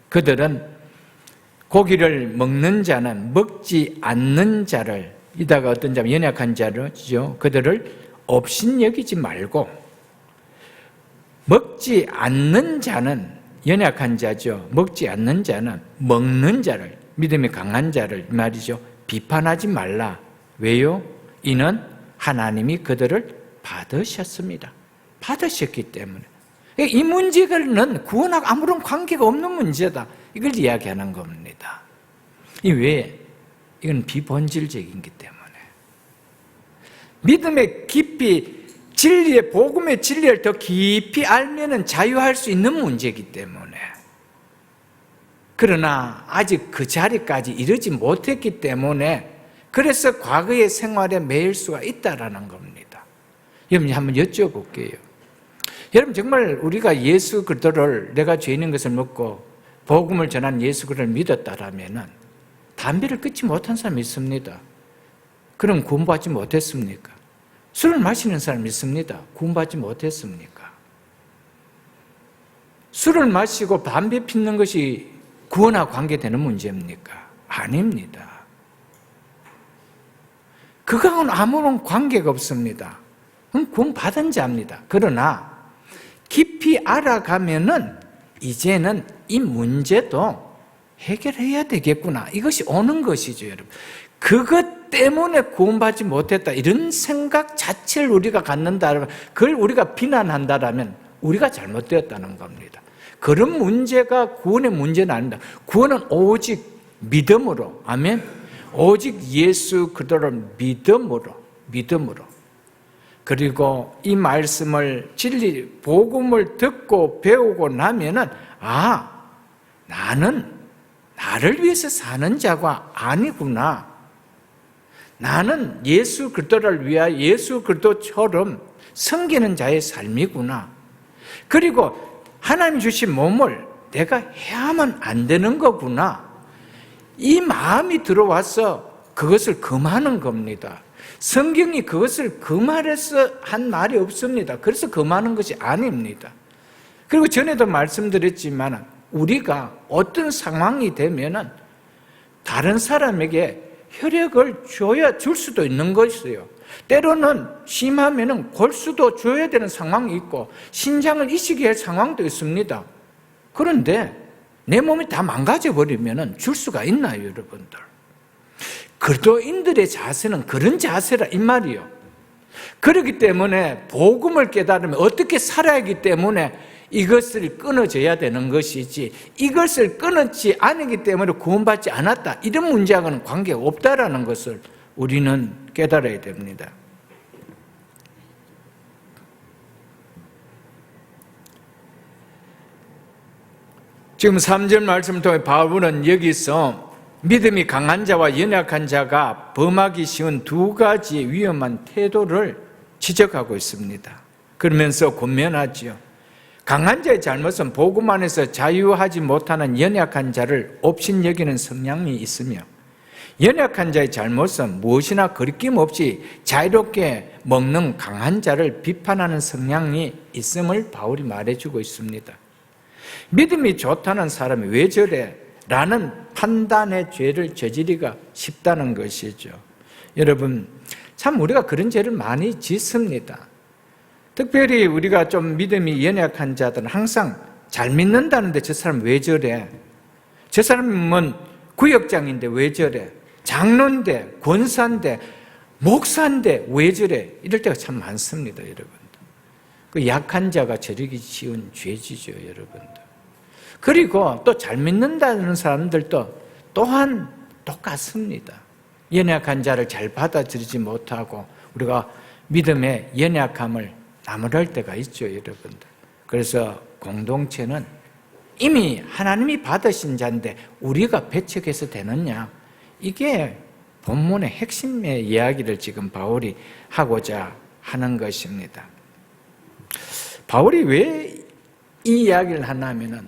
A: 그들은 고기를 먹는 자는 먹지 않는 자를, 이다가 어떤 자면 연약한 자죠. 그들을 업신여기지 말고, 먹지 않는 자는, 연약한 자죠. 먹지 않는 자는 먹는 자를, 믿음이 강한 자를 말이죠, 비판하지 말라. 왜요? 이는 하나님이 그들을 받으셨습니다. 받으셨기 때문에. 이 문제는 구원하고 아무런 관계가 없는 문제다, 이걸 이야기하는 겁니다. 이 왜? 이건 비본질적이기 때문에. 믿음의 깊이, 진리의, 복음의 진리를 더 깊이 알면은 자유할 수 있는 문제이기 때문에. 그러나 아직 그 자리까지 이르지 못했기 때문에, 그래서 과거의 생활에 매일 수가 있다라는 겁니다. 여러분, 한번 여쭤볼게요. 여러분, 정말 우리가 예수 그리스도를, 내가 죄인인 것을 믿고 복음을 전한 예수 그리스도를 믿었다라면은 담배를 끊지 못한 사람이 있습니다. 그럼 구원받지 못했습니까? 술을 마시는 사람이 있습니다. 구원받지 못했습니까? 술을 마시고 담배 피우는 것이 구원과 관계되는 문제입니까? 아닙니다. 그거하고는 아무런 관계가 없습니다. 그건 구원받은 자입니다. 그러나 깊이 알아가면은 이제는 이 문제도 해결해야 되겠구나, 이것이 오는 것이죠, 여러분. 그것 때문에 구원받지 못했다, 이런 생각 자체를 우리가 갖는다면, 그걸 우리가 비난한다면 우리가 잘못되었다는 겁니다. 그런 문제가 구원의 문제는 아닙니다. 구원은 오직 믿음으로, 아멘, 오직 예수 그리스도를 믿음으로, 그리고 이 말씀을, 진리 복음을 듣고 배우고 나면은, 나는 나를 위해서 사는 자가 아니구나, 나는 예수 그리스도를 위하여 예수 그리스도처럼 섬기는 자의 삶이구나, 그리고 하나님 주신 몸을 내가 해야만 안 되는 거구나, 이 마음이 들어와서 그것을 금하는 겁니다. 성경이 그것을 금하래서 한 말이 없습니다. 그래서 금하는 것이 아닙니다. 그리고 전에도 말씀드렸지만 우리가 어떤 상황이 되면은 다른 사람에게 혈액을 줄 수도 있는 것이에요. 때로는 심하면은 골수도 줘야 되는 상황이 있고 신장을 이식해야 할 상황도 있습니다. 그런데 내 몸이 다 망가져 버리면은 줄 수가 있나요, 여러분들? 그리스도인들의 자세는 그런 자세라, 이 말이요. 그렇기 때문에 복음을 깨달으면 어떻게 살아야 하기 때문에 이것을 끊어져야 되는 것이지, 이것을 끊었지 않기 때문에 구원받지 않았다, 이런 문제하고는 관계가 없다라는 것을 우리는 깨달아야 됩니다. 지금 3절 말씀을 통해 바울은 여기서 믿음이 강한 자와 연약한 자가 범하기 쉬운 두 가지의 위험한 태도를 지적하고 있습니다. 그러면서 권면하지요. 강한 자의 잘못은 복음 안에서 자유하지 못하는 연약한 자를 업신여기는 성향이 있으며, 연약한 자의 잘못은 무엇이나 거리낌 없이 자유롭게 먹는 강한 자를 비판하는 성향이 있음을 바울이 말해주고 있습니다. 믿음이 좋다는 사람이 왜 저래? 라는 판단의 죄를 저지르기가 쉽다는 것이죠. 여러분, 참 우리가 그런 죄를 많이 짓습니다. 특별히 우리가 좀 믿음이 연약한 자들은 항상 잘 믿는다는데 저 사람 왜 저래? 저 사람은 구역장인데 왜 저래? 장로인데, 권사인데, 목사인데 왜 저래? 이럴 때가 참 많습니다, 여러분. 그 약한 자가 저리기 쉬운 죄지죠, 여러분들. 그리고 또 잘 믿는다는 사람들도 또한 똑같습니다. 연약한 자를 잘 받아들이지 못하고 우리가 믿음의 연약함을 나무랄 때가 있죠, 여러분들. 그래서 공동체는 이미 하나님이 받으신 자인데 우리가 배척해서 되느냐? 이게 본문의 핵심의 이야기를 지금 바울이 하고자 하는 것입니다. 바울이 왜 이 이야기를 하냐면은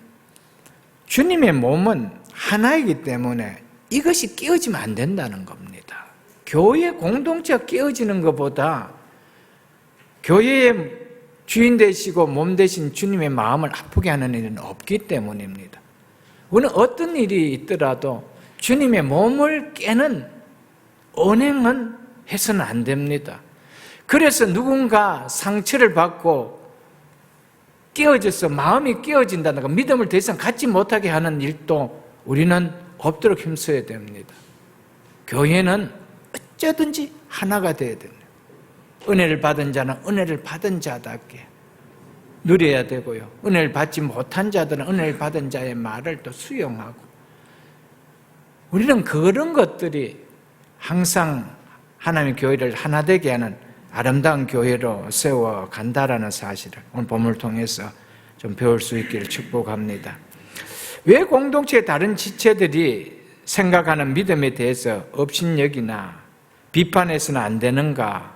A: 주님의 몸은 하나이기 때문에 이것이 깨어지면 안 된다는 겁니다. 교회 공동체가 깨어지는 것보다 교회의 주인 되시고 몸 되신 주님의 마음을 아프게 하는 일은 없기 때문입니다. 우리는 어떤 일이 있더라도 주님의 몸을 깨는 언행은 해서는 안 됩니다. 그래서 누군가 상처를 받고 깨어져서 마음이 깨어진다든가 믿음을 더 이상 갖지 못하게 하는 일도 우리는 없도록 힘써야 됩니다. 교회는 어쩌든지 하나가 되어야 됩니다. 은혜를 받은 자는 은혜를 받은 자답게 누려야 되고요. 은혜를 받지 못한 자들은 은혜를 받은 자의 말을 또 수용하고, 우리는 그런 것들이 항상 하나님의 교회를 하나 되게 하는 아름다운 교회로 세워간다라는 사실을 오늘 본문을 통해서 좀 배울 수 있기를 축복합니다. 왜 공동체의 다른 지체들이 생각하는 믿음에 대해서 업신여기나 비판해서는 안 되는가?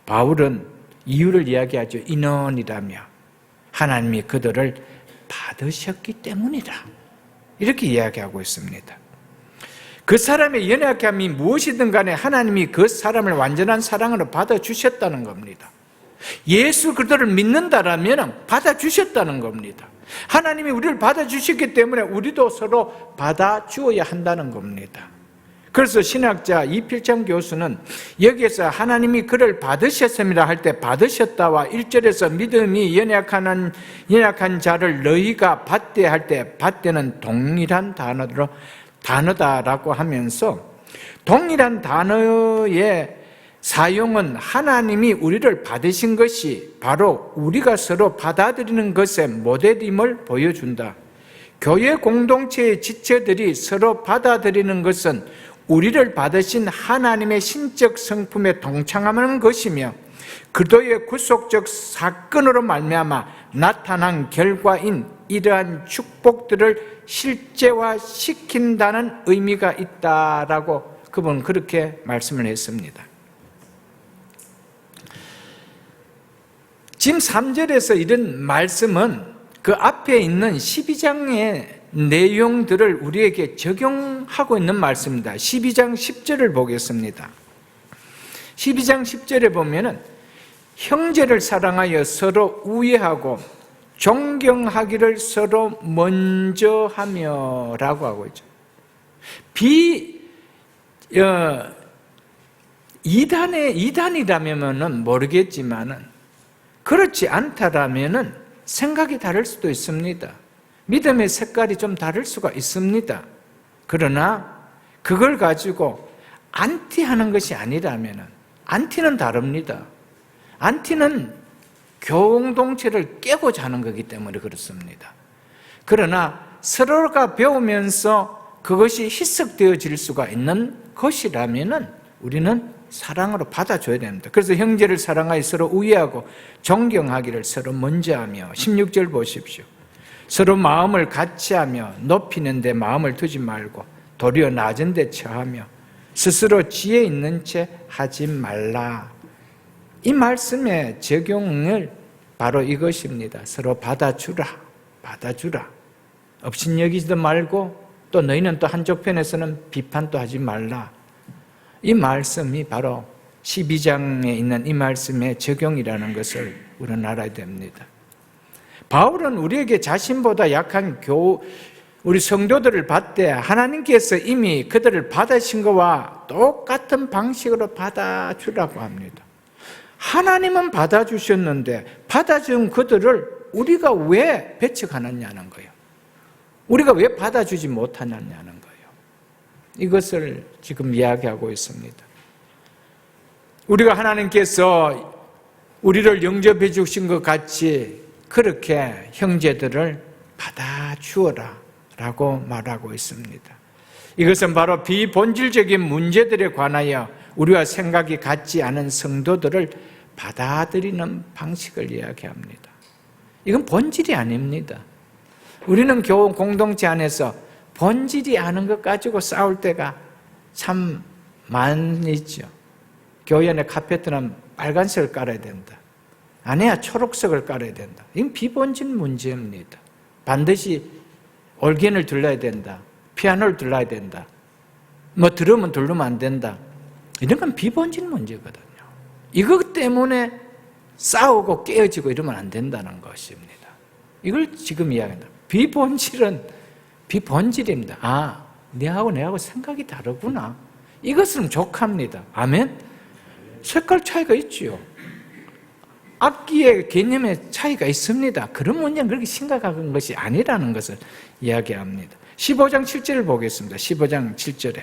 A: 바울은 이유를 이야기하죠. 인원이라며 하나님이 그들을 받으셨기 때문이다, 이렇게 이야기하고 있습니다. 그 사람의 연약함이 무엇이든 간에 하나님이 그 사람을 완전한 사랑으로 받아주셨다는 겁니다. 예수 그리스도를 믿는다라면 받아주셨다는 겁니다. 하나님이 우리를 받아주셨기 때문에 우리도 서로 받아주어야 한다는 겁니다. 그래서 신학자 이필창 교수는 여기에서 하나님이 그를 받으셨습니다 할 때 받으셨다와 1절에서 믿음이 연약한 자를 너희가 받되 할 때 받되는 동일한 단어다라고 하면서, 동일한 단어의 사용은 하나님이 우리를 받으신 것이 바로 우리가 서로 받아들이는 것의 모델임을 보여준다. 교회 공동체의 지체들이 서로 받아들이는 것은 우리를 받으신 하나님의 신적 성품에 동참하는 것이며 그도의 구속적 사건으로 말미암아 나타난 결과인 이러한 축복들을 실제화시킨다는 의미가 있다라고 그분은 그렇게 말씀을 했습니다. 지금 3절에서 이런 말씀은 그 앞에 있는 12장의 내용들을 우리에게 적용하고 있는 말씀입니다. 12장 10절을 보겠습니다. 12장 10절에 보면은 형제를 사랑하여 서로 우애하고 존경하기를 서로 먼저 하며 라고 하고 있죠. 이단이라면은 모르겠지만은 그렇지 않다라면은 생각이 다를 수도 있습니다. 믿음의 색깔이 좀 다를 수가 있습니다. 그러나 그걸 가지고 안티하는 것이 아니라면은, 안티는 다릅니다. 안티는 공동체를 깨고자 하는 거기 때문에 그렇습니다. 그러나 서로가 배우면서 그것이 희석되어질 수가 있는 것이라면은 우리는 사랑으로 받아줘야 됩니다. 그래서 형제를 사랑하여 서로 우애하고 존경하기를 서로 먼저 하며, 16절 보십시오. 서로 마음을 같이 하며 높이는 데 마음을 두지 말고 도리어 낮은 데 처하며 스스로 지혜 있는 채 하지 말라. 이 말씀의 적용을 바로 이것입니다. 서로 받아주라. 업신여기지도 말고 또 너희는 또 한쪽 편에서는 비판도 하지 말라. 이 말씀이 바로 12장에 있는 이 말씀의 적용이라는 것을 우리는 알아야 됩니다. 바울은 우리에게 자신보다 약한 우리 성도들을 받되 하나님께서 이미 그들을 받으신 것과 똑같은 방식으로 받아주라고 합니다. 하나님은 받아주셨는데 받아준 그들을 우리가 왜 배척하느냐는 거예요. 우리가 왜 받아주지 못하느냐는 거예요. 이것을 지금 이야기하고 있습니다. 우리가 하나님께서 우리를 영접해 주신 것 같이 그렇게 형제들을 받아주어라 라고 말하고 있습니다. 이것은 바로 비본질적인 문제들에 관하여 우리와 생각이 같지 않은 성도들을 받아들이는 방식을 이야기합니다. 이건 본질이 아닙니다. 우리는 교회 공동체 안에서 본질이 아닌 것 가지고 싸울 때가 참 많이 있죠. 교회 안에 카페트는 빨간색을 깔아야 된다. 아니야, 초록색을 깔아야 된다. 이건 비본질 문제입니다. 반드시 올겐을 둘러야 된다. 피아노를 둘러야 된다. 드럼은 두르면 안 된다. 이런 건 비본질 문제거든요. 이것 때문에 싸우고 깨어지고 이러면 안 된다는 것입니다. 이걸 지금 이야기한다. 비본질은 비본질입니다. 아, 내하고 생각이 다르구나. 이것은 족합니다. 아멘? 색깔 차이가 있지요. 악기의 개념의 차이가 있습니다. 그런 문제는 그렇게 심각한 것이 아니라는 것을 이야기합니다. 15장 7절을 보겠습니다. 15장 7절에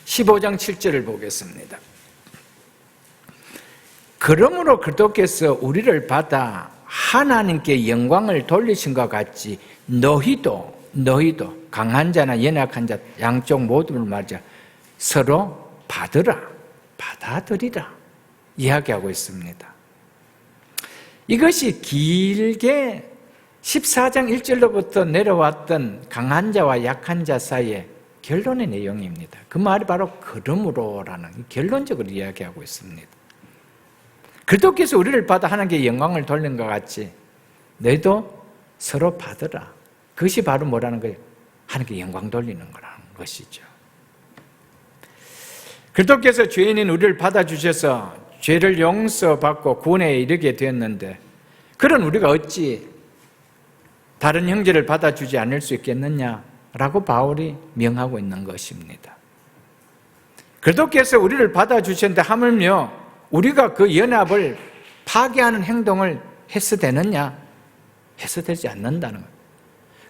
A: 15장 7절을 보겠습니다. 그러므로 그리스도께서 우리를 받아 하나님께 영광을 돌리신 것 같이 너희도 강한 자나 연약한 자 양쪽 모두를 맞아 서로 받아들이라 이야기하고 있습니다. 이것이 길게 14장 1절로부터 내려왔던 강한 자와 약한 자 사이의 결론의 내용입니다. 그 말이 바로 그러므로라는 결론적으로 이야기하고 있습니다. 그리스도께서 우리를 받아 하나님께 영광을 돌린 것 같이 너희도 서로 받으라. 그것이 바로 뭐라는 거예요? 하나님께 영광 돌리는 거라는 것이죠. 그리스도께서 죄인인 우리를 받아주셔서 죄를 용서받고 구원에 이르게 되었는데 그런 우리가 어찌 다른 형제를 받아주지 않을 수 있겠느냐라고 바울이 명하고 있는 것입니다. 그리스도께서 우리를 받아주셨는데 하물며 우리가 그 연합을 파괴하는 행동을 해서 되느냐? 해서 되지 않는다는 거예요.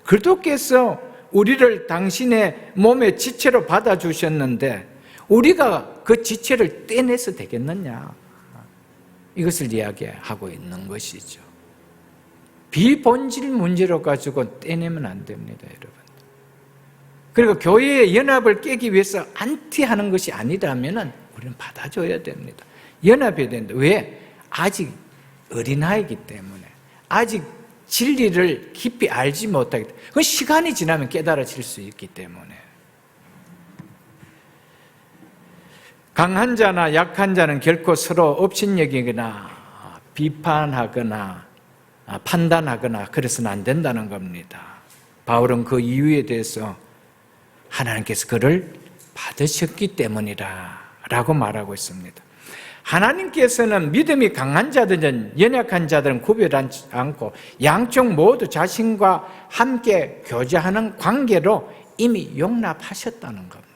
A: 그리스도께서 우리를 당신의 몸의 지체로 받아주셨는데 우리가 그 지체를 떼내서 되겠느냐? 이것을 이야기하고 있는 것이죠. 비본질 문제로 가지고 떼내면 안 됩니다, 여러분. 그리고 교회의 연합을 깨기 위해서 안티하는 것이 아니라면 우리는 받아줘야 됩니다. 연합해야 된다. 왜? 아직 어린아이기 때문에 아직 진리를 깊이 알지 못하기 때문에 그 시간이 지나면 깨달아질 수 있기 때문에 강한 자나 약한 자는 결코 서로 업신여기거나 비판하거나 판단하거나 그래서는 안 된다는 겁니다. 바울은 그 이유에 대해서 하나님께서 그를 받으셨기 때문이라 라고 말하고 있습니다. 하나님께서는 믿음이 강한 자들은 연약한 자들은 구별하지 않고 양쪽 모두 자신과 함께 교제하는 관계로 이미 용납하셨다는 겁니다.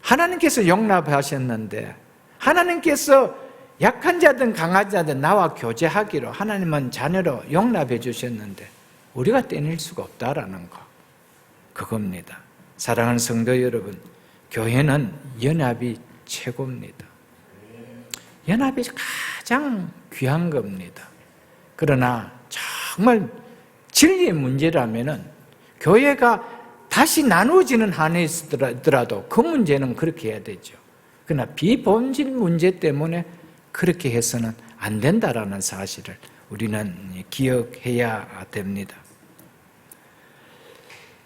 A: 하나님께서 용납하셨는데 하나님께서 약한 자든 강한 자든 나와 교제하기로 하나님은 자녀로 용납해 주셨는데 우리가 떼낼 수가 없다라는 거 그겁니다. 사랑하는 성도 여러분, 교회는 연합이 최고입니다. 연합이 가장 귀한 겁니다. 그러나 정말 진리의 문제라면은 교회가 다시 나누어지는 한에 있더라도 그 문제는 그렇게 해야 되죠. 그러나 비본질 문제 때문에 그렇게 해서는 안 된다라는 사실을 우리는 기억해야 됩니다.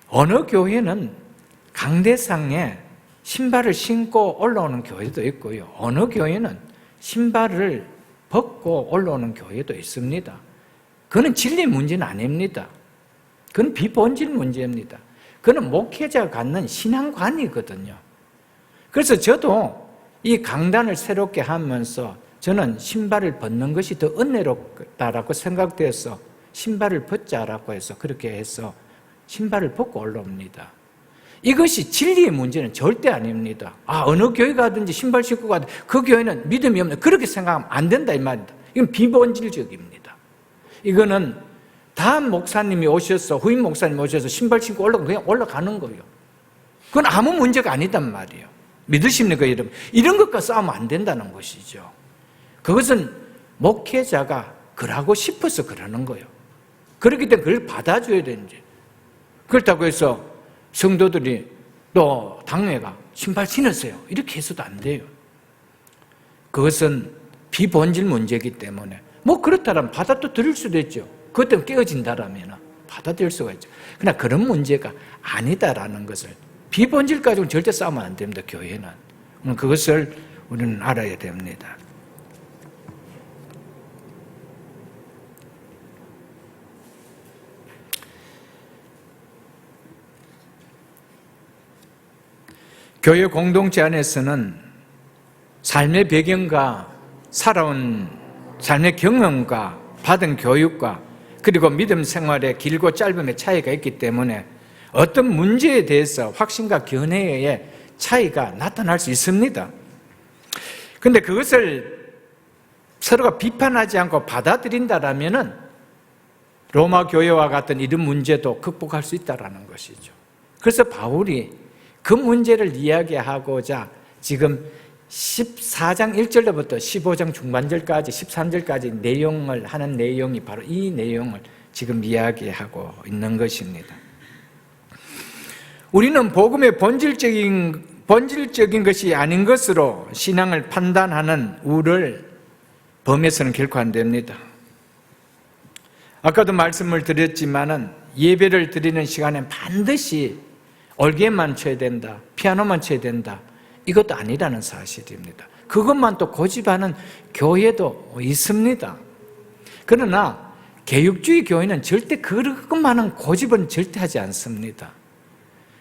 A: 어느 교회는 강대상에 신발을 신고 올라오는 교회도 있고요. 어느 교회는 신발을 벗고 올라오는 교회도 있습니다. 그건 진리 문제는 아닙니다. 그건 비본질 문제입니다. 그건 목회자가 갖는 신앙관이거든요. 그래서 저도 이 강단을 새롭게 하면서 저는 신발을 벗는 것이 더 은혜롭다라고 생각돼서 신발을 벗자라고 해서 그렇게 해서 신발을 벗고 올라옵니다. 이것이 진리의 문제는 절대 아닙니다. 어느 교회 가든지 신발 신고 가든 그 교회는 믿음이 없는, 그렇게 생각하면 안 된다 이 말입니다. 이건 비본질적입니다. 이거는 다음 목사님이 오셔서, 후임 목사님이 오셔서 신발 신고 그냥 올라가는 거예요. 그건 아무 문제가 아니단 말이에요. 믿으십니까, 여러분? 이런 것과 싸우면 안 된다는 것이죠. 그것은 목회자가 그러고 싶어서 그러는 거예요. 그렇기 때문에 그걸 받아줘야 되는지. 그렇다고 해서 성도들이 또 당회가 신발 신으세요 이렇게 해서도 안 돼요. 그것은 비본질 문제이기 때문에 그렇다면 받아들일 수도 있죠. 그것 때문에 깨어진다라면 받아들일 수가 있죠. 그러나 그런 문제가 아니다라는 것을, 비본질 가지고는 절대 싸우면 안 됩니다. 교회는. 그것을 우리는 알아야 됩니다. 교회 공동체 안에서는 삶의 배경과 살아온 삶의 경험과 받은 교육과 그리고 믿음 생활의 길고 짧음의 차이가 있기 때문에 어떤 문제에 대해서 확신과 견해의 차이가 나타날 수 있습니다. 그런데 그것을 서로가 비판하지 않고 받아들인다라면은 로마 교회와 같은 이런 문제도 극복할 수 있다는 것이죠. 그래서 바울이 그 문제를 이야기하고자 지금 14장 1절부터 15장 중반절까지 13절까지 내용을 하는 내용이 바로 이 내용을 지금 이야기하고 있는 것입니다. 우리는 복음의 본질적인 것이 아닌 것으로 신앙을 판단하는 우를 범해서는 결코 안 됩니다. 아까도 말씀을 드렸지만은 예배를 드리는 시간에 반드시 얼개만 쳐야 된다, 피아노만 쳐야 된다, 이것도 아니라는 사실입니다. 그것만 또 고집하는 교회도 있습니다. 그러나 개혁주의 교회는 절대 그것만한 고집은 절대 하지 않습니다.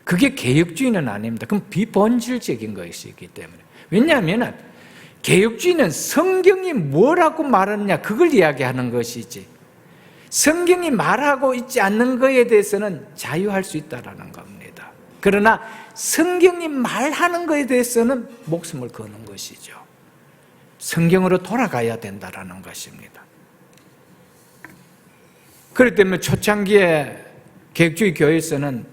A: 그게 개혁주의는 아닙니다. 그건 비본질적인 것이기 때문에. 왜냐하면 개혁주의는 성경이 뭐라고 말하느냐 그걸 이야기하는 것이지, 성경이 말하고 있지 않는 것에 대해서는 자유할 수 있다는 겁니다. 그러나 성경이 말하는 것에 대해서는 목숨을 거는 것이죠. 성경으로 돌아가야 된다는 것입니다. 그렇기 때문에 초창기에 개혁주의 교회에서는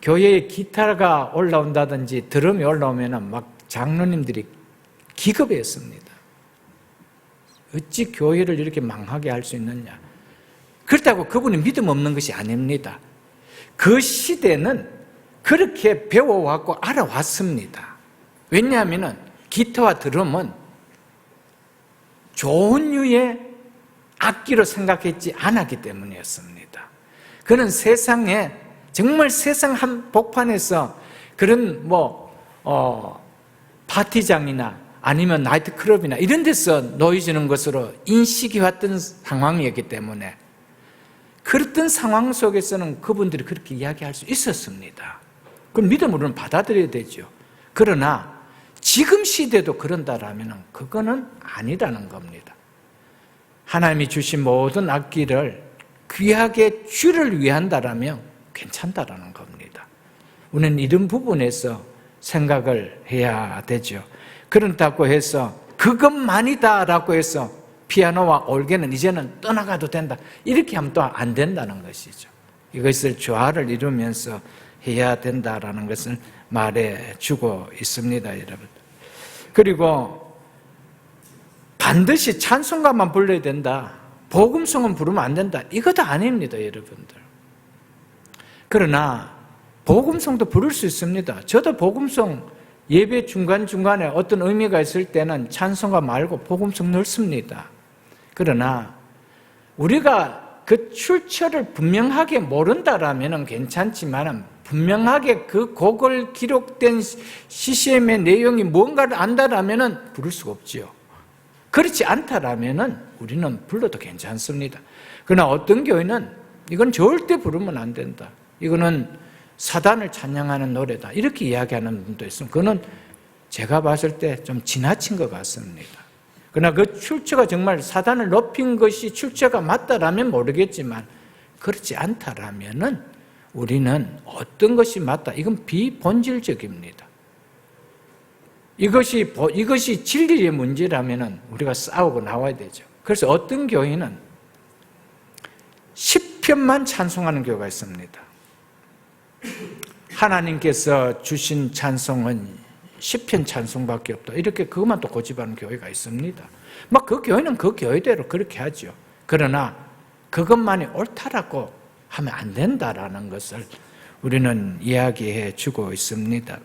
A: 교회에 기타가 올라온다든지 드럼이 올라오면 막 장로님들이 기겁했습니다. 어찌 교회를 이렇게 망하게 할 수 있느냐. 그렇다고 그분이 믿음 없는 것이 아닙니다. 그 시대는 그렇게 배워왔고 알아왔습니다. 왜냐하면 기타와 드럼은 좋은 류의 악기로 생각했지 않았기 때문이었습니다. 그는 세상에 정말 세상 한복판에서 그런 파티장이나 아니면 나이트클럽이나 이런 데서 놓여지는 것으로 인식이 왔던 상황이었기 때문에 그랬던 상황 속에서는 그분들이 그렇게 이야기할 수 있었습니다. 그건 믿음으로는 받아들여야 되죠. 그러나 지금 시대도 그런다라면 그거는 아니라는 겁니다. 하나님이 주신 모든 악기를 귀하게 주를 위한다라면 괜찮다라는 겁니다. 우리는 이런 부분에서 생각을 해야 되죠. 그렇다고 해서 그것만이다라고 해서 피아노와 올게는 이제는 떠나가도 된다, 이렇게 하면 또 안 된다는 것이죠. 이것을 조화를 이루면서 해야 된다라는 것을 말해주고 있습니다, 여러분. 그리고 반드시 찬송가만 불러야 된다, 복음송은 부르면 안 된다, 이것도 아닙니다, 여러분들. 그러나 복음송도 부를 수 있습니다. 저도 복음송 예배 중간중간에 어떤 의미가 있을 때는 찬송가 말고 복음송 넣습니다. 그러나 우리가 그 출처를 분명하게 모른다라면 괜찮지만 분명하게 그 곡을 기록된 CCM의 내용이 뭔가를 안다라면 부를 수가 없지요. 그렇지 않다라면은 우리는 불러도 괜찮습니다. 그러나 어떤 교회는 이건 절대 부르면 안 된다. 이거는 사단을 찬양하는 노래다. 이렇게 이야기하는 분도 있습니다. 그거는 제가 봤을 때 좀 지나친 것 같습니다. 그러나 그 출처가 정말 사단을 높인 것이 출처가 맞다라면 모르겠지만 그렇지 않다라면은 우리는 어떤 것이 맞다. 이건 비본질적입니다. 이것이 진리의 문제라면은 우리가 싸우고 나와야 되죠. 그래서 어떤 교회는 시편만 찬송하는 교회가 있습니다. 하나님께서 주신 찬송은 시편 찬송밖에 없다. 이렇게 그것만 또 고집하는 교회가 있습니다. 막 그 교회는 그 교회대로 그렇게 하죠. 그러나 그것만이 옳다라고 하면 안 된다라는 것을 우리는 이야기해 주고 있습니다.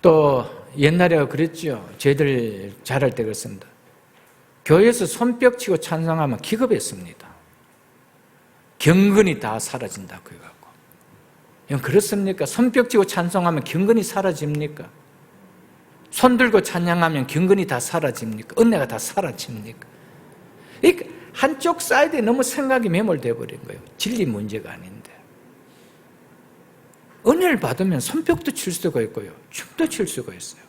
A: 또 옛날에 그랬죠. 저희들 잘할 때 그랬습니다. 교회에서 손뼉 치고 찬송하면 기겁했습니다. 경건이 다 사라진다고 해갖고. 그렇습니까? 손뼉 치고 찬송하면 경건이 사라집니까? 손 들고 찬양하면 경건이 다 사라집니까? 은혜가 다 사라집니까? 한쪽 사이드에 너무 생각이 매몰되어 버린 거예요. 진리 문제가 아닌데. 은혜를 받으면 손뼉도 칠 수가 있고요. 춤도 출 수가 있어요.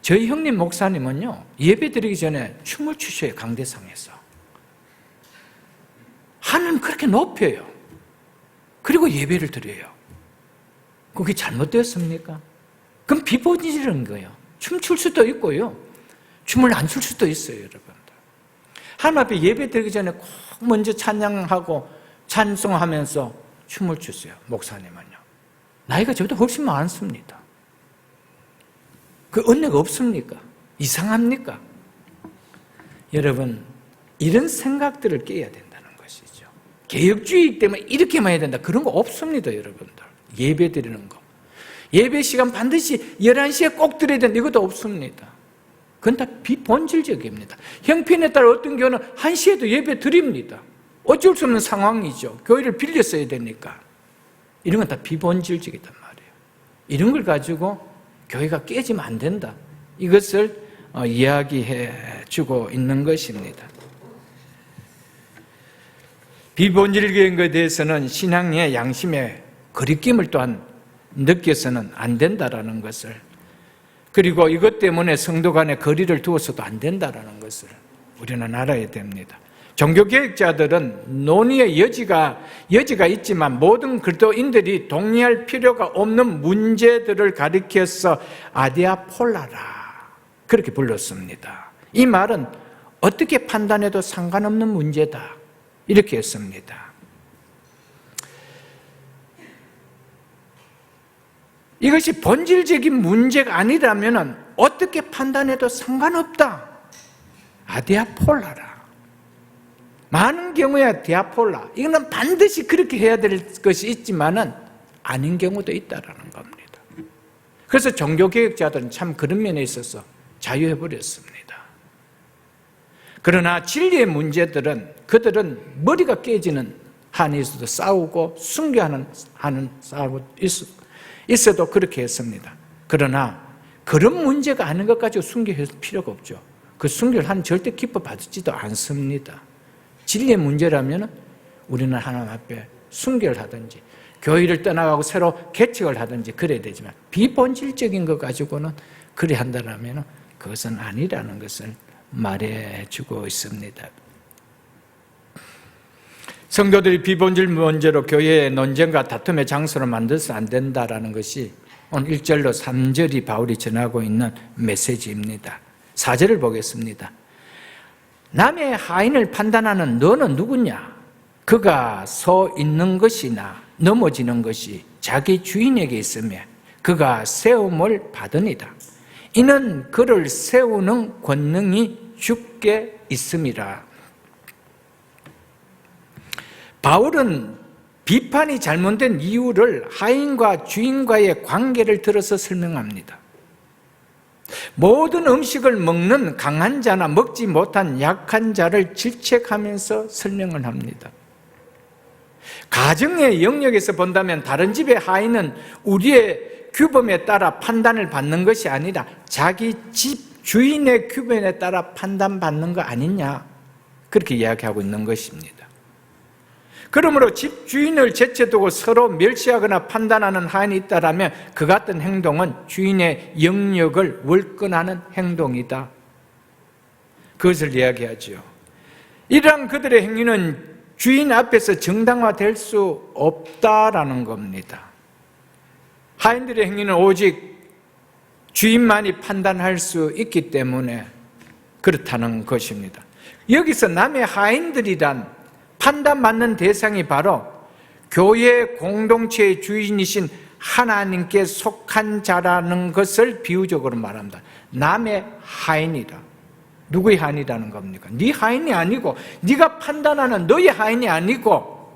A: 저희 형님 목사님은요, 예배 드리기 전에 춤을 추셔요. 강대상에서. 하나님 그렇게 높여요. 그리고 예배를 드려요. 그게 잘못되었습니까? 그럼 비본질인 거예요. 춤출 수도 있고요. 춤을 안 출 수도 있어요, 여러분들. 하나님 앞에 예배 드리기 전에 꼭 먼저 찬양하고 찬송하면서 춤을 추세요, 목사님은요. 나이가 저보다 훨씬 많습니다. 그 은혜가 없습니까? 이상합니까? 여러분, 이런 생각들을 깨야 된다는 것이죠. 개혁주의 때문에 이렇게만 해야 된다. 그런 거 없습니다, 여러분들. 예배 드리는 거. 예배 시간 반드시 11시에 꼭 드려야 된다. 이것도 없습니다. 그건 다 비본질적입니다. 형편에 따라 어떤 교회는 1시에도 예배 드립니다. 어쩔 수 없는 상황이죠. 교회를 빌려 써야 되니까. 이런 건 다 비본질적이단 말이에요. 이런 걸 가지고 교회가 깨지면 안 된다. 이것을 이야기해 주고 있는 것입니다. 비본질적인 것에 대해서는 신앙의 양심의 거리낌을 또한 느껴서는 안 된다라는 것을, 그리고 이것 때문에 성도 간의 거리를 두어서도 안 된다라는 것을 우리는 알아야 됩니다. 종교개혁자들은 논의의 여지가 있지만 모든 그리스도인들이 동의할 필요가 없는 문제들을 가리켜서 아디아폴라라 그렇게 불렀습니다. 이 말은 어떻게 판단해도 상관없는 문제다 이렇게 했습니다. 이것이 본질적인 문제가 아니라면 어떻게 판단해도 상관없다. 아디아폴라라. 많은 경우에 디아폴라, 이거는 반드시 그렇게 해야 될 것이 있지만은 아닌 경우도 있다라는 겁니다. 그래서 종교개혁자들은 참 그런 면에 있어서 자유해버렸습니다. 그러나 진리의 문제들은 그들은 머리가 깨지는 한에서도 싸우고 순교하는 싸우고 있어도 그렇게 했습니다. 그러나 그런 문제가 아닌 것 가지고 순교할 필요가 없죠. 그 순교를 하는 절대 기뻐 받지도 않습니다. 진리의 문제라면 우리는 하나님 앞에 순교를 하든지 교회를 떠나가고 새로 개척을 하든지 그래야 되지만 비본질적인 것 가지고는 그래 한다면 그것은 아니라는 것을 말해주고 있습니다. 성도들이 비본질 문제로 교회의 논쟁과 다툼의 장소를 만들어서 안 된다라는 것이 오늘 1절로 3절이 바울이 전하고 있는 메시지입니다. 4절을 보겠습니다. 남의 하인을 판단하는 너는 누구냐? 그가 서 있는 것이나 넘어지는 것이 자기 주인에게 있으며 그가 세움을 받으니라. 이는 그를 세우는 권능이 주께 있음이라. 바울은 비판이 잘못된 이유를 하인과 주인과의 관계를 들어서 설명합니다. 모든 음식을 먹는 강한 자나 먹지 못한 약한 자를 질책하면서 설명을 합니다. 가정의 영역에서 본다면 다른 집의 하인은 우리의 규범에 따라 판단을 받는 것이 아니라 자기 집 주인의 규범에 따라 판단받는 거 아니냐, 그렇게 이야기하고 있는 것입니다. 그러므로 집 주인을 제쳐두고 서로 멸시하거나 판단하는 하인이 있다라면 그 같은 행동은 주인의 영역을 월권하는 행동이다, 그것을 이야기하죠. 이러한 그들의 행위는 주인 앞에서 정당화될 수 없다라는 겁니다. 하인들의 행위는 오직 주인만이 판단할 수 있기 때문에 그렇다는 것입니다. 여기서 남의 하인들이란 판단받는 대상이 바로 교회 공동체의 주인이신 하나님께 속한 자라는 것을 비유적으로 말합니다. 남의 하인이라. 누구의 하인이라는 겁니까? 네 하인이 아니고, 네가 판단하는 너의 하인이 아니고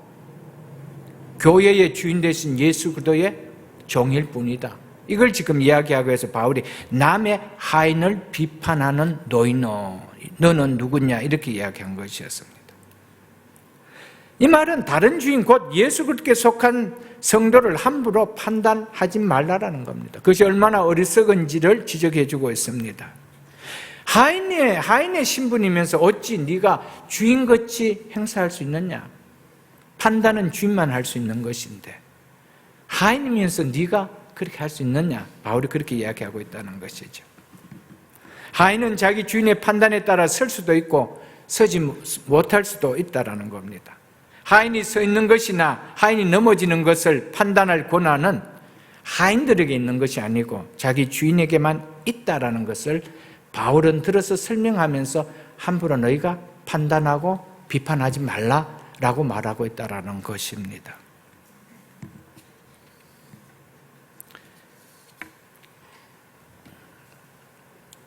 A: 교회의 주인 되신 예수 그리스도의 종일 뿐이다. 이걸 지금 이야기하기 위해서 바울이 남의 하인을 비판하는 노인어, 너는 누구냐, 이렇게 이야기한 것이었습니다. 이 말은 다른 주인 곧 예수 그리스도께 속한 성도를 함부로 판단하지 말라라는 겁니다. 그것이 얼마나 어리석은지를 지적해주고 있습니다. 하인의 신분이면서 어찌 네가 주인같이 행사할 수 있느냐? 판단은 주인만 할 수 있는 것인데 하인이면서 네가 그렇게 할 수 있느냐? 바울이 그렇게 이야기하고 있다는 것이죠. 하인은 자기 주인의 판단에 따라 설 수도 있고 서지 못할 수도 있다는 겁니다. 하인이 서 있는 것이나 하인이 넘어지는 것을 판단할 권한은 하인들에게 있는 것이 아니고 자기 주인에게만 있다는 것을 바울은 들어서 설명하면서 함부로 너희가 판단하고 비판하지 말라라고 말하고 있다는 것입니다.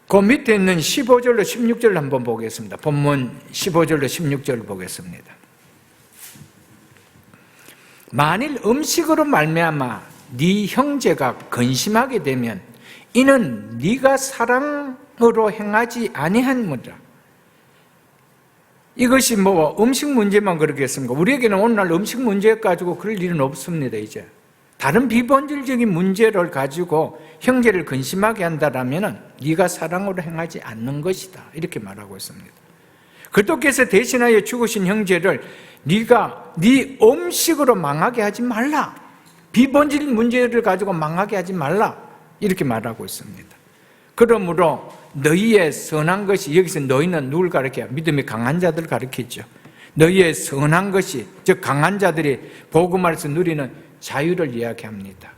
A: 그 밑에 있는 15절로 16절 한번 보겠습니다. 본문 15절로 16절 보겠습니다. 만일 음식으로 말미암아 네 형제가 근심하게 되면 이는 네가 사랑으로 행하지 아니한무라. 이것이 음식 문제만 그러겠습니까? 우리에게는 오늘날 음식 문제 가지고 그럴 일은 없습니다. 이제 다른 비본질적인 문제를 가지고 형제를 근심하게 한다라면 네가 사랑으로 행하지 않는 것이다, 이렇게 말하고 있습니다. 그리스도께서 대신하여 죽으신 형제를 네가 네 음식으로 망하게 하지 말라, 비본질 문제를 가지고 망하게 하지 말라, 이렇게 말하고 있습니다. 그러므로 너희의 선한 것이, 여기서 너희는 누굴 가리켜요? 믿음이 강한 자들을 가리키죠. 너희의 선한 것이, 즉 강한 자들이 복음 안에서 누리는 자유를 이야기합니다.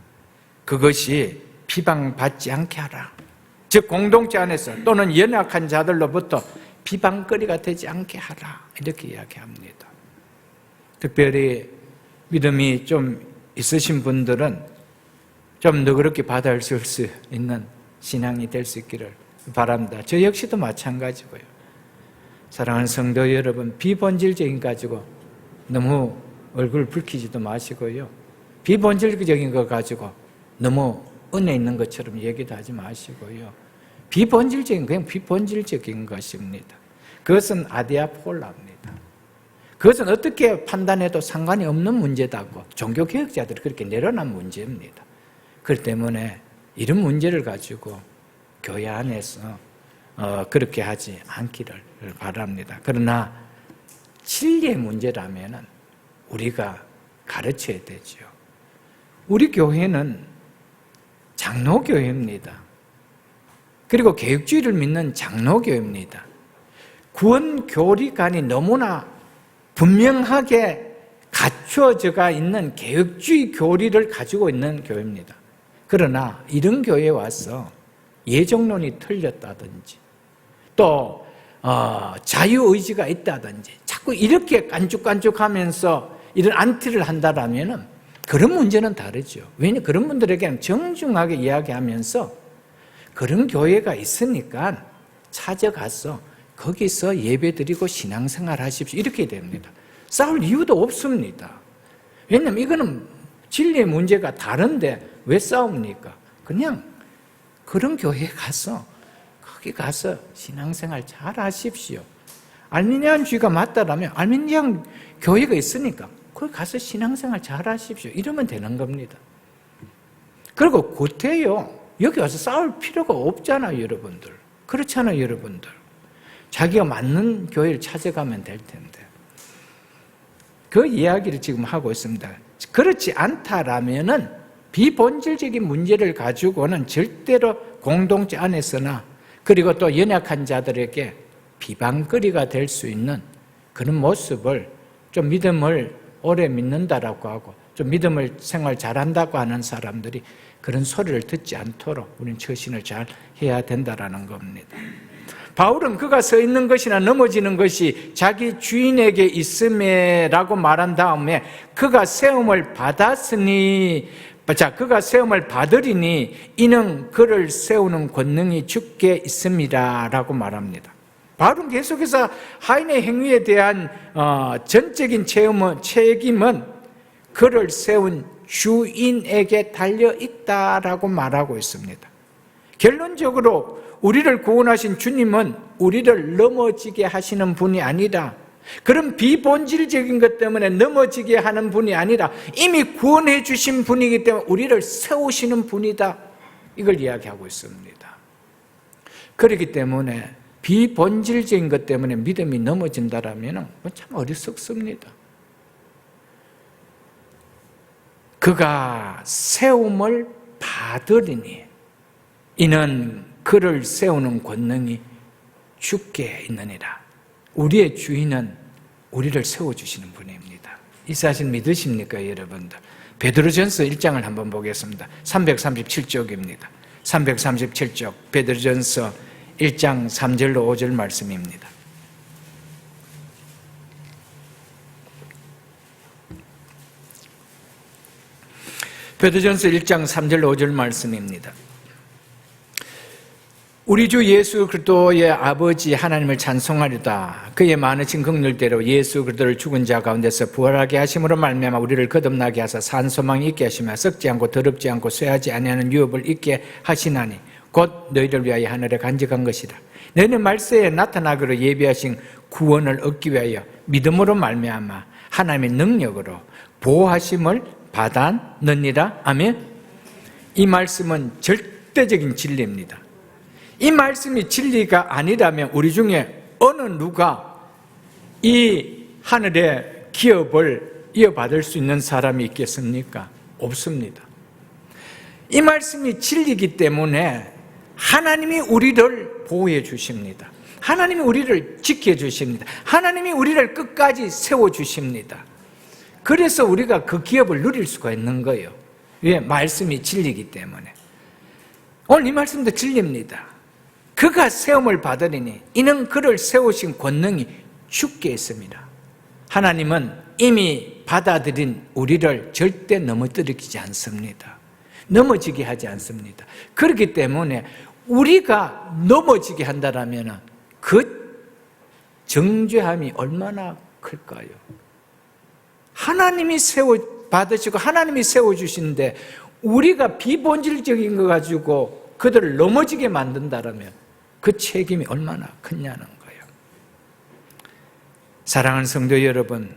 A: 그것이 비방받지 않게 하라. 즉 공동체 안에서 또는 연약한 자들로부터 비방거리가 되지 않게 하라, 이렇게 이야기합니다. 특별히 믿음이 좀 있으신 분들은 좀 너그럽게 받아줄 수 있는 신앙이 될 수 있기를 바랍니다. 저 역시도 마찬가지고요. 사랑하는 성도 여러분, 비본질적인 가지고 너무 얼굴 붉히지도 마시고요, 비본질적인 거 가지고 너무 은혜 있는 것처럼 얘기도 하지 마시고요. 비본질적인, 그냥 비본질적인 것입니다. 그것은 아디아폴라입니다. 그것은 어떻게 판단해도 상관이 없는 문제다고 종교개혁자들이 그렇게 내려놓은 문제입니다. 그렇기 때문에 이런 문제를 가지고 교회 안에서 그렇게 하지 않기를 바랍니다. 그러나 진리의 문제라면 우리가 가르쳐야 되죠. 우리 교회는 장로교회입니다. 그리고 개혁주의를 믿는 장로교회입니다. 구원교리관이 너무나 분명하게 갖추어져가 있는 개혁주의 교리를 가지고 있는 교회입니다. 그러나 이런 교회에 와서 예정론이 틀렸다든지 또 자유의지가 있다든지 자꾸 이렇게 깐죽깐죽하면서 이런 안티를 한다라면 그런 문제는 다르죠. 왜냐하면 그런 분들에게는 정중하게 이야기하면서 그런 교회가 있으니까 찾아가서 거기서 예배드리고 신앙생활 하십시오, 이렇게 됩니다. 싸울 이유도 없습니다. 왜냐하면 이거는 진리의 문제가 다른데 왜 싸웁니까? 그냥 그런 교회에 가서 거기 가서 신앙생활 잘 하십시오. 알미니안주의가 맞다라면 알미니안 교회가 있으니까 거기 가서 신앙생활 잘 하십시오, 이러면 되는 겁니다. 그리고 구태여 여기 와서 싸울 필요가 없잖아요, 여러분들. 그렇잖아요, 여러분들. 자기가 맞는 교회를 찾아가면 될 텐데. 그 이야기를 지금 하고 있습니다. 그렇지 않다라면은 비본질적인 문제를 가지고는 절대로 공동체 안에서나 그리고 또 연약한 자들에게 비방거리가 될 수 있는 그런 모습을 좀 믿음을 오래 믿는다라고 하고 좀 믿음을 생활 잘한다고 하는 사람들이 그런 소리를 듣지 않도록 우리는 처신을 잘 해야 된다라는 겁니다. 바울은 그가 서 있는 것이나 넘어지는 것이 자기 주인에게 있음에라고 말한 다음에 그가 세움을 받았으니 그가 세움을 받으리니 이는 그를 세우는 권능이 주께 있습니다 라고 말합니다. 바울은 계속해서 하인의 행위에 대한 전적인 책임은 그를 세운 주인에게 달려있다라고 말하고 있습니다. 결론적으로 우리를 구원하신 주님은 우리를 넘어지게 하시는 분이 아니라 그런 비본질적인 것 때문에 넘어지게 하는 분이 아니라 이미 구원해 주신 분이기 때문에 우리를 세우시는 분이다. 이걸 이야기하고 있습니다. 그렇기 때문에 비본질적인 것 때문에 믿음이 넘어진다라면 참 어리석습니다. 그가 세움을 받으리니 이는 그를 세우는 권능이 주께 있느니라. 우리의 주인은 우리를 세워주시는 분입니다. 이 사실 믿으십니까, 여러분들? 베드로전서 1장을 한번 보겠습니다. 337쪽입니다. 337쪽 베드로전서 1장 3절로 5절 말씀입니다. 베드로전서 1장 3절로 5절 말씀입니다. 우리 주 예수 그리스도의 아버지 하나님을 찬송하리다. 그의 많으신 긍휼대로 예수 그리스도를 죽은 자 가운데서 부활하게 하심으로 말미암아 우리를 거듭나게 하사 산 소망이 있게 하시며 썩지 않고 더럽지 않고 쇠하지 아니하는 유업을 있게 하시나니 곧 너희를 위하여 하늘에 간직한 것이라. 너희는 말세에 나타나기로 예비하신 구원을 얻기 위하여 믿음으로 말미암아 하나님의 능력으로 보호하심을 받았느니라. 아멘. 이 말씀은 절대적인 진리입니다. 이 말씀이 진리가 아니라면 우리 중에 어느 누가 이 하늘의 기업을 이어받을 수 있는 사람이 있겠습니까? 없습니다. 이 말씀이 진리이기 때문에 하나님이 우리를 보호해 주십니다. 하나님이 우리를 지켜 주십니다. 하나님이 우리를 끝까지 세워 주십니다. 그래서 우리가 그 기업을 누릴 수가 있는 거예요. 왜? 말씀이 진리이기 때문에. 오늘 이 말씀도 진리입니다. 그가 세움을 받으리니 이는 그를 세우신 권능이 주께 있습니다. 하나님은 이미 받아들인 우리를 절대 넘어뜨리지 않습니다. 넘어지게 하지 않습니다. 그렇기 때문에 우리가 넘어지게 한다면 그 정죄함이 얼마나 클까요? 하나님이 받으시고 하나님이 세워주시는데 우리가 비본질적인 거 가지고 그들을 넘어지게 만든다면 그 책임이 얼마나 크냐는 거예요. 사랑하는 성도 여러분,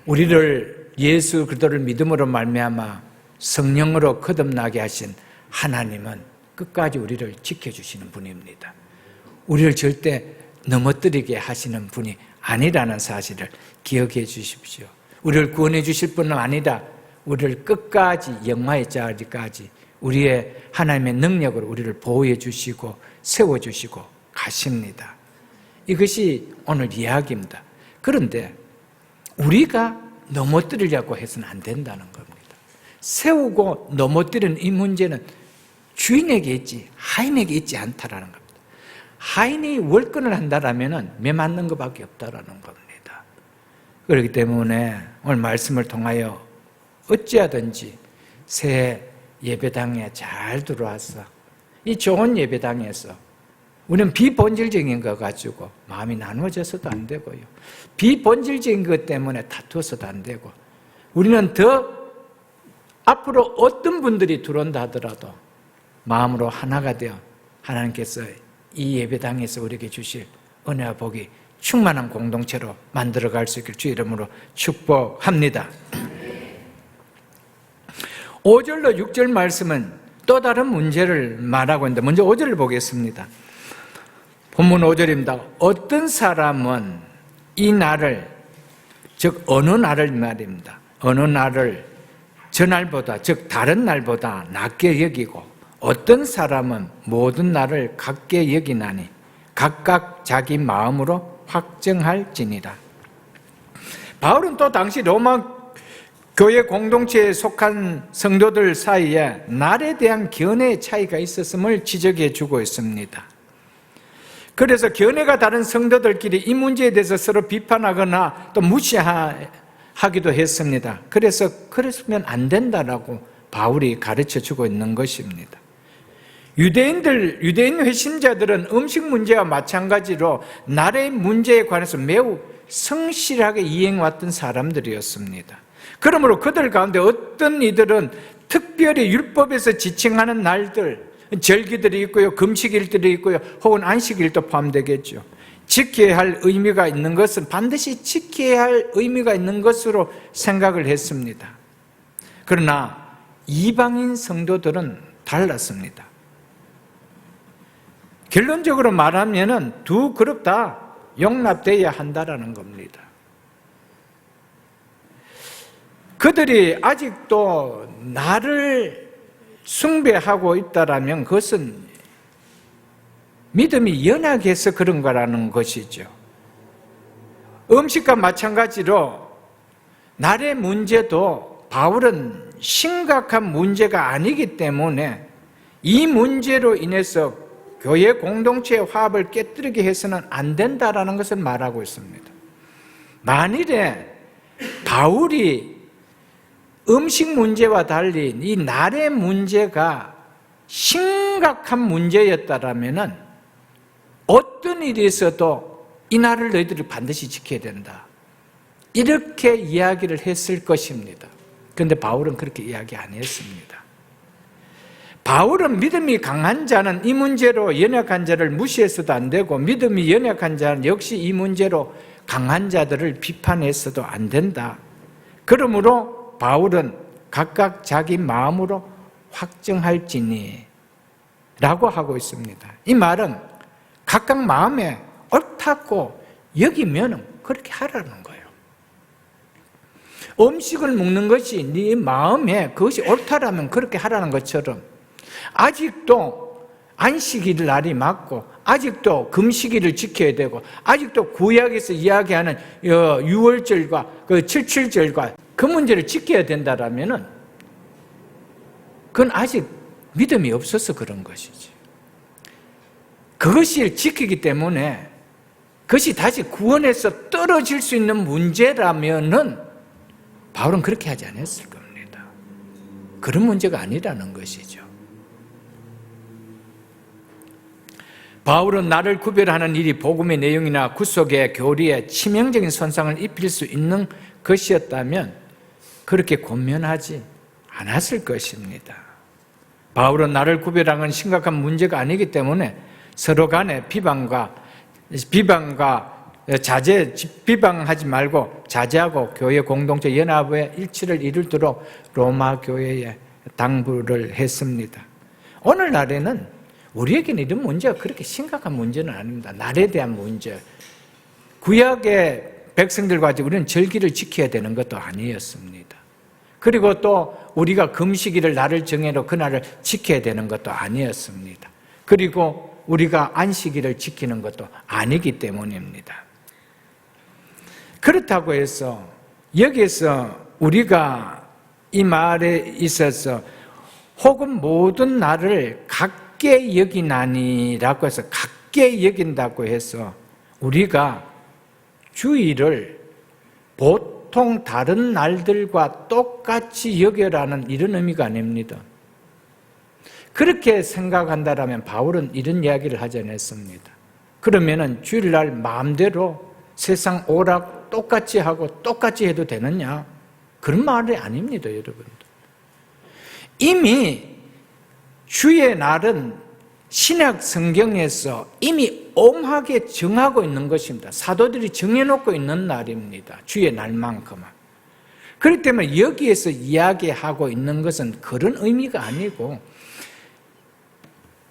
A: 우리를 예수 그리스도를 믿음으로 말미암아 성령으로 거듭나게 하신 하나님은 끝까지 우리를 지켜주시는 분입니다. 우리를 절대 넘어뜨리게 하시는 분이 아니라는 사실을 기억해 주십시오. 우리를 구원해 주실 뿐만 아니라 우리를 끝까지 영화의 자리까지 우리의 하나님의 능력으로 우리를 보호해 주시고 세워주시고 가십니다. 이것이 오늘 이야기입니다. 그런데 우리가 넘어뜨리려고 해서는 안 된다는 겁니다. 세우고 넘어뜨리는 이 문제는 주인에게 있지 하인에게 있지 않다라는 겁니다. 하인이 월권을 한다라면 매 맞는 것밖에 없다라는 겁니다. 그렇기 때문에 오늘 말씀을 통하여 어찌하든지 새 예배당에 잘 들어와서 이 좋은 예배당에서 우리는 비본질적인 거 가지고 마음이 나누어져서도 안 되고요. 비본질적인 것 때문에 다투어서도 안 되고 우리는 더 앞으로 어떤 분들이 들어온다 하더라도 마음으로 하나가 되어 하나님께서 이 예배당에서 우리에게 주실 은혜와 복이 충만한 공동체로 만들어갈 수 있길 주 이름으로 축복합니다. 5절로 6절 말씀은 또 다른 문제를 말하고 있는데 먼저 5절을 보겠습니다. 본문 5절입니다. 어떤 사람은 이 날을, 즉 어느 날을 말입니다. 어느 날을 전날보다, 즉 다른 날보다 낮게 여기고 어떤 사람은 모든 날을 같게 여기나니 각각 자기 마음으로 확정할지니라. 바울은 또 당시 로마 교회 공동체에 속한 성도들 사이에 날에 대한 견해의 차이가 있었음을 지적해 주고 있습니다. 그래서 견해가 다른 성도들끼리 이 문제에 대해서 서로 비판하거나 또 무시하기도 했습니다. 그랬으면 안 된다라고 바울이 가르쳐 주고 있는 것입니다. 유대인 회심자들은 음식 문제와 마찬가지로 날의 문제에 관해서 매우 성실하게 이행해왔던 사람들이었습니다. 그러므로 그들 가운데 어떤 이들은 특별히 율법에서 지칭하는 날들, 절기들이 있고요, 금식일들이 있고요, 혹은 안식일도 포함되겠죠. 지켜야 할 의미가 있는 것은 반드시 지켜야 할 의미가 있는 것으로 생각을 했습니다. 그러나 이방인 성도들은 달랐습니다. 결론적으로 말하면 두 그룹 다 용납되어야 한다라는 겁니다. 그들이 아직도 나를 숭배하고 있다라면 그것은 믿음이 연약해서 그런 거라는 것이죠. 음식과 마찬가지로 날의 문제도 바울은 심각한 문제가 아니기 때문에 이 문제로 인해서 교회 공동체의 화합을 깨뜨리게 해서는 안 된다라는 것을 말하고 있습니다. 만일에 바울이 음식 문제와 달리 이 날의 문제가 심각한 문제였다라면 어떤 일이 있어도 이 날을 너희들이 반드시 지켜야 된다, 이렇게 이야기를 했을 것입니다. 그런데 바울은 그렇게 이야기 안 했습니다. 바울은 믿음이 강한 자는 이 문제로 연약한 자를 무시해서도 안 되고, 믿음이 연약한 자는 역시 이 문제로 강한 자들을 비판해서도 안 된다. 그러므로 바울은 각각 자기 마음으로 확정할지니 라고 하고 있습니다. 이 말은 각각 마음에 옳다고 여기면 그렇게 하라는 거예요. 음식을 먹는 것이 네 마음에 그것이 옳다라면 그렇게 하라는 것처럼, 아직도 안식일 날이 맞고 아직도 금식일을 지켜야 되고 아직도 구약에서 이야기하는 유월절과 그 칠칠절과 그 문제를 지켜야 된다라면은 그건 아직 믿음이 없어서 그런 것이지. 그것을 지키기 때문에 그것이 다시 구원에서 떨어질 수 있는 문제라면은 바울은 그렇게 하지 않았을 겁니다. 그런 문제가 아니라는 것이죠. 바울은 나를 구별하는 일이 복음의 내용이나 구속의 교리에 치명적인 손상을 입힐 수 있는 것이었다면 그렇게 권면하지 않았을 것입니다. 바울은 나를 구별하는 심각한 문제가 아니기 때문에 서로 간에 비방하지 말고 자제하고 교회 공동체 연합의 일치를 이루도록 로마 교회에 당부를 했습니다. 오늘날에는 우리에게는 이런 문제가 그렇게 심각한 문제는 아닙니다. 날에 대한 문제. 구약의 백성들과 우리는 절기를 지켜야 되는 것도 아니었습니다. 그리고 또 우리가 금식일을 날을 정해놓고 그날을 지켜야 되는 것도 아니었습니다. 그리고 우리가 안식일을 지키는 것도 아니기 때문입니다. 그렇다고 해서 여기서 우리가 이 말에 있어서 혹은 모든 날을 같게 여기나니라고 해서 같게 여긴다고 해서 우리가 주일을 보통 다른 날들과 똑같이 여겨라는 이런 의미가 아닙니다. 그렇게 생각한다면 바울은 이런 이야기를 하지 않았습니다. 그러면은 주일날 마음대로 세상 오락 똑같이 하고 똑같이 해도 되느냐? 그런 말이 아닙니다, 여러분들. 이미 주의 날은 신약 성경에서 이미 엄하게 정하고 있는 것입니다. 사도들이 정해놓고 있는 날입니다. 주의 날만큼은. 그렇기 때문에 여기에서 이야기하고 있는 것은 그런 의미가 아니고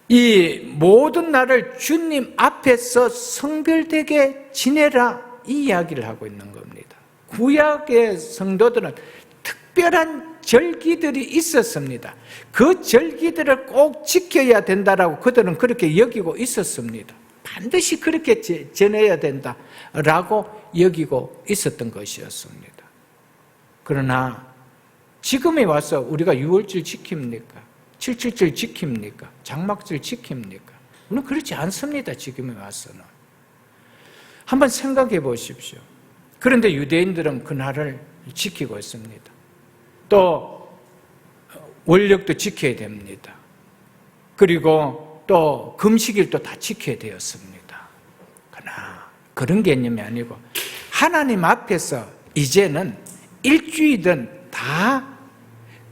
A: 이 모든 날을 주님 앞에서 성별되게 지내라 이 이야기를 하고 있는 겁니다. 구약의 성도들은 특별한 절기들이 있었습니다. 그 절기들을 꼭 지켜야 된다라고 그들은 그렇게 여기고 있었습니다. 반드시 그렇게 지내야 된다라고 여기고 있었던 것이었습니다. 그러나 지금에 와서 우리가 6월절 지킵니까? 7.7절 지킵니까? 장막절 지킵니까? 우리는 그렇지 않습니다. 지금에 와서는. 한번 생각해 보십시오. 그런데 유대인들은 그날을 지키고 있습니다. 또 원력도 지켜야 됩니다. 그리고 또 금식일도 다 지켜야 되었습니다. 그러나 그런 개념이 아니고 하나님 앞에서 이제는 일주이든 다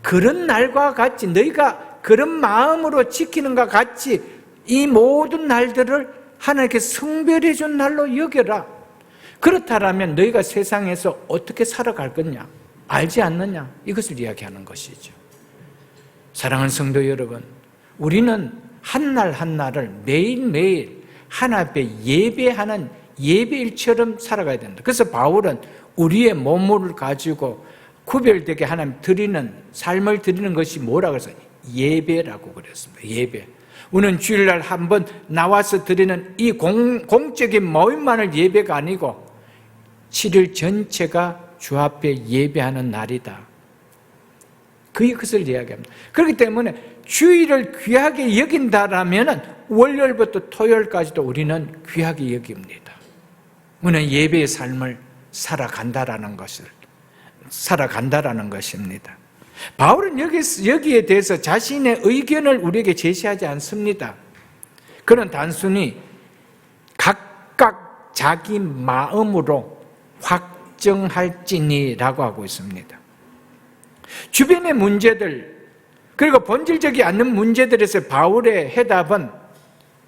A: 그런 날과 같이 너희가 그런 마음으로 지키는 것 같이 이 모든 날들을 하나님께 성별해 준 날로 여겨라. 그렇다면 너희가 세상에서 어떻게 살아갈 거냐? 알지 않느냐? 이것을 이야기하는 것이죠. 사랑하는 성도 여러분, 우리는 한 날 한 날을 매일매일 하나님 앞에 예배하는 예배일처럼 살아가야 된다. 그래서 바울은 우리의 몸을 가지고 구별되게 하나님 드리는 삶을 드리는 것이 뭐라고 해서 예배라고 그랬습니다. 예배. 우리는 주일날 한번 나와서 드리는 이 공적인 모임만을 예배가 아니고 7일 전체가 주 앞에 예배하는 날이다. 그것을 이야기합니다. 그렇기 때문에 주일을 귀하게 여긴다라면 월요일부터 토요일까지도 우리는 귀하게 여깁니다. 우리는 예배의 삶을 살아간다라는 것입니다. 바울은 여기에 대해서 자신의 의견을 우리에게 제시하지 않습니다. 그는 단순히 각각 자기 마음으로 확정할지니라고 하고 있습니다. 주변의 문제들 그리고 본질적이 않는 문제들에서 바울의 해답은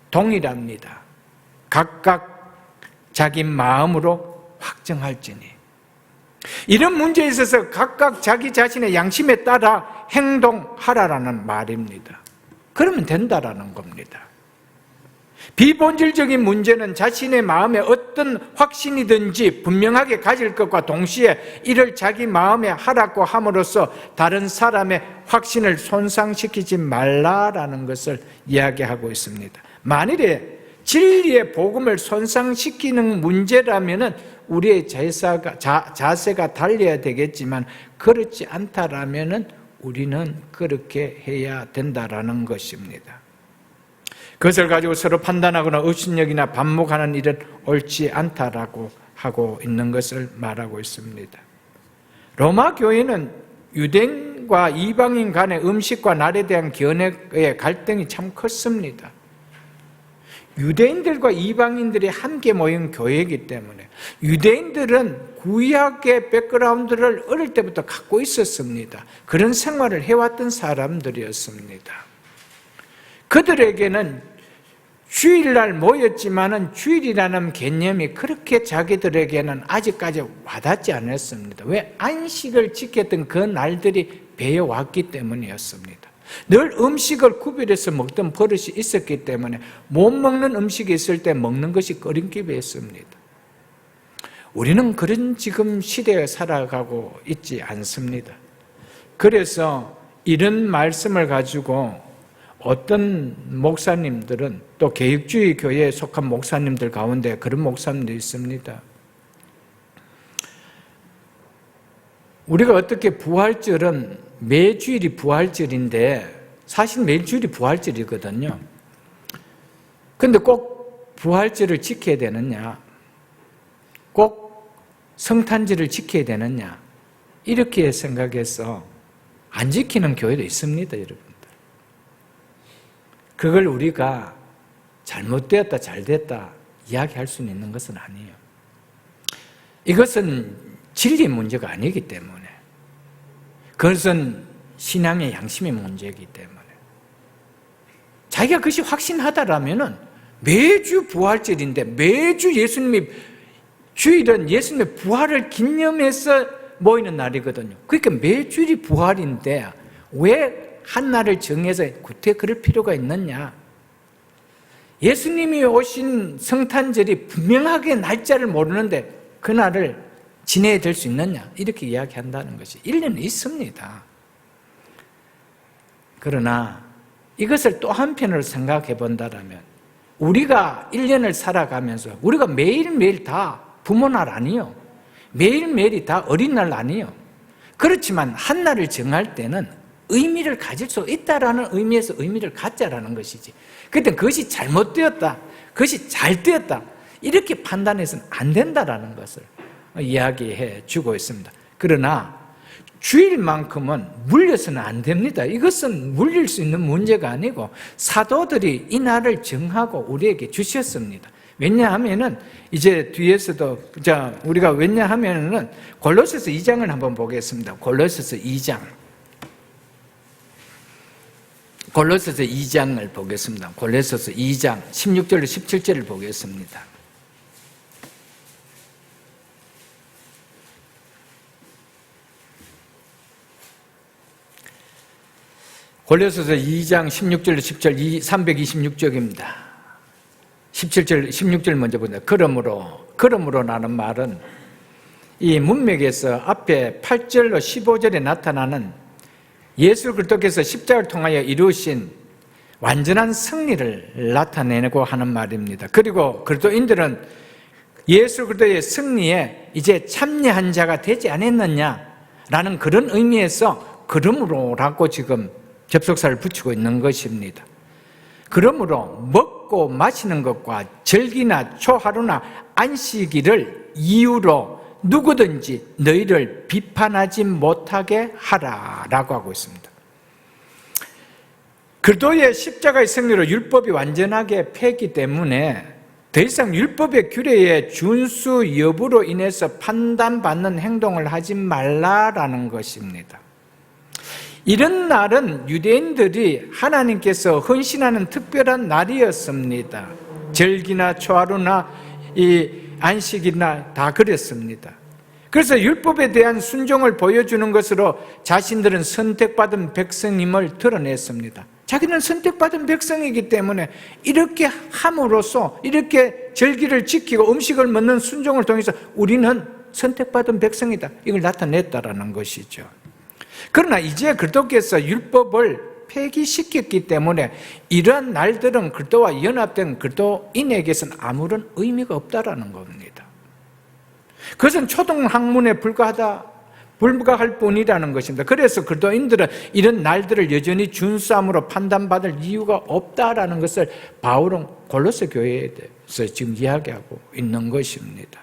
A: 동일합니다. 각각 자기 마음으로 확정할지니. 이런 문제에 있어서 각각 자기 자신의 양심에 따라 행동하라라는 말입니다. 그러면 된다라는 겁니다. 비본질적인 문제는 자신의 마음에 어떤 확신이든지 분명하게 가질 것과 동시에 이를 자기 마음에 하라고 함으로써 다른 사람의 확신을 손상시키지 말라라는 것을 이야기하고 있습니다. 만일에 진리의 복음을 손상시키는 문제라면 우리의 자세가 달려야 되겠지만 그렇지 않다라면 우리는 그렇게 해야 된다라는 것입니다. 그것을 가지고 서로 판단하거나 업신여기나 반목하는 일은 옳지 않다라고 하고 있는 것을 말하고 있습니다. 로마 교회는 유대인과 이방인 간의 음식과 날에 대한 견해의 갈등이 참 컸습니다. 유대인들과 이방인들이 함께 모인 교회이기 때문에 유대인들은 구약의 백그라운드를 어릴 때부터 갖고 있었습니다. 그런 생활을 해왔던 사람들이었습니다. 그들에게는 주일날 모였지만은 주일이라는 개념이 그렇게 자기들에게는 아직까지 와닿지 않았습니다. 왜? 안식을 지켰던 그 날들이 배워왔기 때문이었습니다. 늘 음식을 구별해서 먹던 버릇이 있었기 때문에 못 먹는 음식이 있을 때 먹는 것이 꺼림칙이었습니다. 우리는 그런 지금 시대에 살아가고 있지 않습니다. 그래서 이런 말씀을 가지고 어떤 목사님들은 또 개혁주의 교회에 속한 목사님들 가운데 그런 목사님도 있습니다. 우리가 어떻게 부활절은 매주일이 부활절인데 사실 매주일이 부활절이거든요. 그런데 꼭 부활절을 지켜야 되느냐, 꼭 성탄절을 지켜야 되느냐 이렇게 생각해서 안 지키는 교회도 있습니다, 여러분. 그걸 우리가 잘못되었다 잘됐다 이야기할 수 있는 것은 아니에요. 이것은 진리의 문제가 아니기 때문에, 그것은 신앙의 양심의 문제이기 때문에 자기가 그것이 확신하다라면 매주 부활절인데 매주 예수님의 주일은 예수님의 부활을 기념해서 모이는 날이거든요. 그러니까 매주일이 부활인데 왜 한 날을 정해서 구태 그럴 필요가 있느냐? 예수님이 오신 성탄절이 분명하게 날짜를 모르는데 그날을 지내야 될 수 있느냐? 이렇게 이야기한다는 것이 일리는 있습니다. 그러나 이것을 또 한편으로 생각해 본다면 우리가 1년을 살아가면서 우리가 매일매일 다 부모날 아니요, 매일매일이 다 어린날 아니요. 그렇지만 한 날을 정할 때는 의미를 가질 수 있다라는 의미에서 의미를 갖자라는 것이지, 그때 그것이 잘못되었다, 그것이 잘 되었다 이렇게 판단해서는 안 된다라는 것을 이야기해 주고 있습니다. 그러나 주일만큼은 물려서는 안 됩니다. 이것은 물릴 수 있는 문제가 아니고 사도들이 이 날을 정하고 우리에게 주셨습니다. 왜냐하면은 이제 뒤에서도 우리가 왜냐하면은 골로새서 2장을 한번 보겠습니다. 골로새서 2장. 골로새서 2장을 보겠습니다. 골로새서 2장 16절로 17절을 보겠습니다. 골로새서 2장 16절로 10절 326쪽입니다. 17절 16절 먼저 보자. 그러므로라는 말은 이 문맥에서 앞에 8절로 15절에 나타나는 예수 그리스도께서 십자가를 통하여 이루신 완전한 승리를 나타내고 하는 말입니다. 그리고 그리스도인들은 예수 그리스도의 승리에 이제 참여한 자가 되지 않았느냐라는 그런 의미에서 그러므로라고 지금 접속사를 붙이고 있는 것입니다. 그러므로 먹고 마시는 것과 절기나 초하루나 안식일을 이유로 누구든지 너희를 비판하지 못하게 하라라고 하고 있습니다. 그리스도의 십자가의 승리로 율법이 완전하게 폐기 때문에 더 이상 율법의 규례의 준수 여부로 인해서 판단받는 행동을 하지 말라라는 것입니다. 이런 날은 유대인들이 하나님께서 헌신하는 특별한 날이었습니다. 절기나 초하루나 이 안식이나 다 그랬습니다. 그래서 율법에 대한 순종을 보여주는 것으로 자신들은 선택받은 백성임을 드러냈습니다. 자기는 선택받은 백성이기 때문에 이렇게 함으로써 이렇게 절기를 지키고 음식을 먹는 순종을 통해서 우리는 선택받은 백성이다, 이걸 나타냈다라는 것이죠. 그러나 이제 그리스도께서 율법을 폐기시켰기 때문에 이러한 날들은 그리스도와 연합된 그리스도인에게서는 아무런 의미가 없다라는 겁니다. 그것은 초등학문에 불과할 뿐이라는 것입니다. 그래서 그리스도인들은 이런 날들을 여전히 준수함으로 판단받을 이유가 없다라는 것을 바울은 골로새 교회에 대해서 지금 이야기하고 있는 것입니다.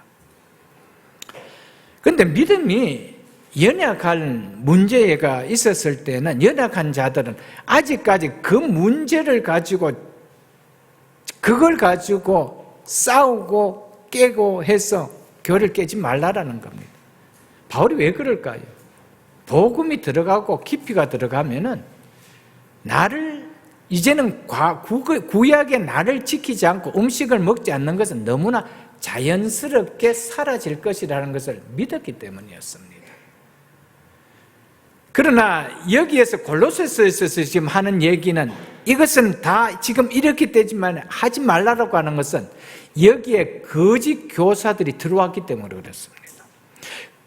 A: 그런데 믿음이 연약한 문제가 있었을 때는 연약한 자들은 아직까지 그 문제를 가지고 그걸 가지고 싸우고 깨고 해서 교회를 깨지 말라라는 겁니다. 바울이 왜 그럴까요? 복음이 들어가고 깊이가 들어가면은 나를 이제는 구약의 나를 지키지 않고 음식을 먹지 않는 것은 너무나 자연스럽게 사라질 것이라는 것을 믿었기 때문이었습니다. 그러나 여기에서 골로새서에서 지금 하는 얘기는 이것은 다 지금 이렇게 되지만 하지 말라고 하는 것은 여기에 거짓 교사들이 들어왔기 때문에 그렇습니다.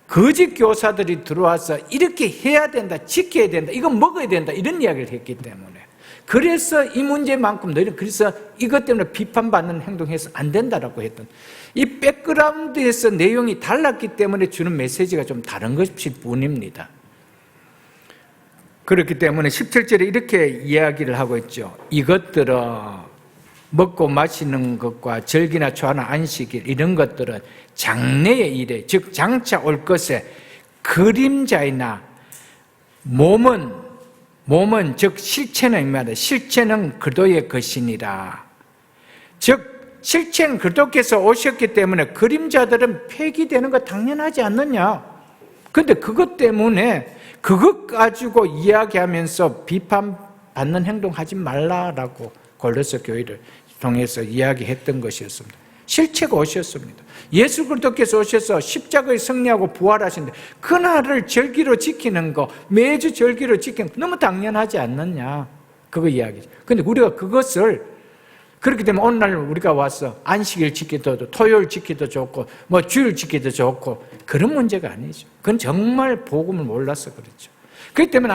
A: 거짓 교사들이 들어와서 이렇게 해야 된다, 지켜야 된다, 이거 먹어야 된다 이런 이야기를 했기 때문에, 그래서 이 문제만큼 너희는 그래서 이것 때문에 비판받는 행동해서 안 된다라고 했던 이 백그라운드에서 내용이 달랐기 때문에 주는 메시지가 좀 다른 것일 뿐입니다. 그렇기 때문에 17절에 이렇게 이야기를 하고 있죠. 이것들은 먹고 마시는 것과 절기나 초하나 안식일 이런 것들은 장래의 일에, 즉 장차 올 것에 그림자이나 몸은 즉 실체는 말이야. 실체는 그리스도의 것이니라. 즉 실체는 그리스도께서 오셨기 때문에 그림자들은 폐기되는 거 당연하지 않느냐. 그런데 그것 때문에 그것 가지고 이야기하면서 비판받는 행동하지 말라라고 골로새 교회를 통해서 이야기했던 것이었습니다. 실체가 오셨습니다. 예수 그리스도께서 오셔서 십자가에 승리하고 부활하신데 그날을 절기로 지키는 거, 매주 절기로 지키는 거 너무 당연하지 않느냐, 그거 이야기죠. 그런데 우리가 그것을 그렇기 때문에 오늘날 우리가 와서 안식일 지키도 토요일 지키도 좋고 뭐 주일 지키도 좋고 그런 문제가 아니죠. 그건 정말 복음을 몰라서 그렇죠. 그렇기 때문에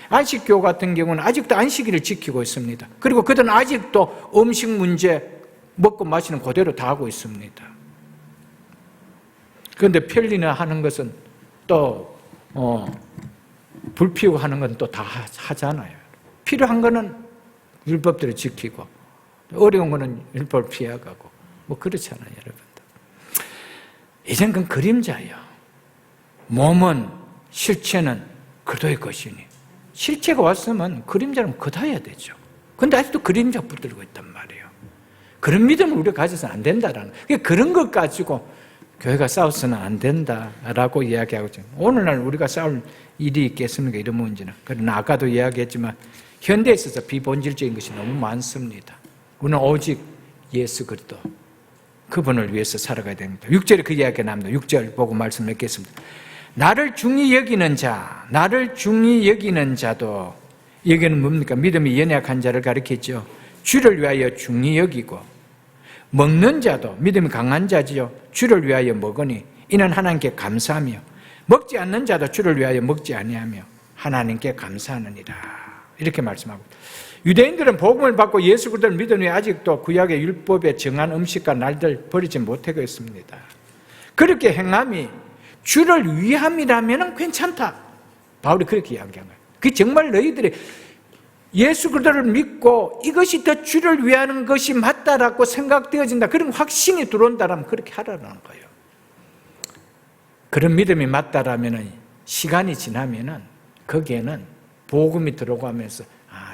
A: 안식교 같은 경우는 아직도 안식일을 지키고 있습니다. 그리고 그들은 아직도 음식 문제 먹고 마시는 그대로 다 하고 있습니다. 그런데 편리나 하는 것은 또 불 피우고 하는 건 또 다 하잖아요. 필요한 거는 율법대로 지키고 어려운 거는 율법을 피해가고 뭐 그렇잖아요, 여러분들. 이젠 그건 그림자예요. 몸은, 실체는 그리스도의 것이니 실체가 왔으면 그림자는 걷어야 되죠. 그런데 아직도 그림자 붙들고 있단 말이에요. 그런 믿음을 우리가 가져서는 안 된다라는 거예요. 그런 것 가지고 교회가 싸워서는 안 된다라고 이야기하고 있죠. 오늘날 우리가 싸울 일이 있겠습니까? 이런 문제는. 그러나 아까도 이야기했지만 현대에 있어서 비본질적인 것이 너무 많습니다. 우리는 오직 예수 그리스도 그분을 위해서 살아가야 됩니다. 6절에 그 이야기가 나옵니다. 6절 보고 말씀 맺겠습니다. 나를 중히 여기는 자, 나를 중히 여기는 자도, 여기는 뭡니까? 믿음이 연약한 자를 가리켰죠. 주를 위하여 중히 여기고, 먹는 자도 믿음이 강한 자지요. 주를 위하여 먹으니 이는 하나님께 감사하며, 먹지 않는 자도 주를 위하여 먹지 아니하며 하나님께 감사하느니라. 이렇게 말씀하고, 유대인들은 복음을 받고 예수 그리스도를 믿으니 아직도 구약의 율법에 정한 음식과 날들 버리지 못하고 있습니다. 그렇게 행함이 주를 위함이라면 괜찮다. 바울이 그렇게 이야기한 거예요. 그 정말 너희들이 예수 그리스도를 믿고 이것이 더 주를 위하는 것이 맞다라고 생각되어진다, 그런 확신이 들어온다라면 그렇게 하라는 거예요. 그런 믿음이 맞다라면 시간이 지나면은 거기에는 복음이 들어가면서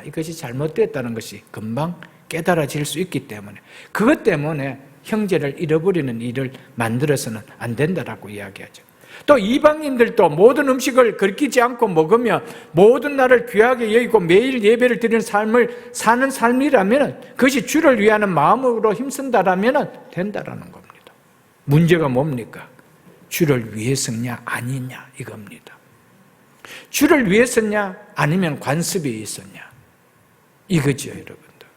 A: 이것이 잘못됐다는 것이 금방 깨달아질 수 있기 때문에, 그것 때문에 형제를 잃어버리는 일을 만들어서는 안 된다라고 이야기하죠. 또 이방인들도 모든 음식을 거르지 않고 먹으며 모든 날을 귀하게 여기고 매일 예배를 드리는 삶을 사는 삶이라면 그것이 주를 위하는 마음으로 힘쓴다라면 된다라는 겁니다. 문제가 뭡니까? 주를 위해서냐 아니냐 이겁니다. 주를 위해서냐 아니면 관습이 있었냐 이거죠, 여러분들.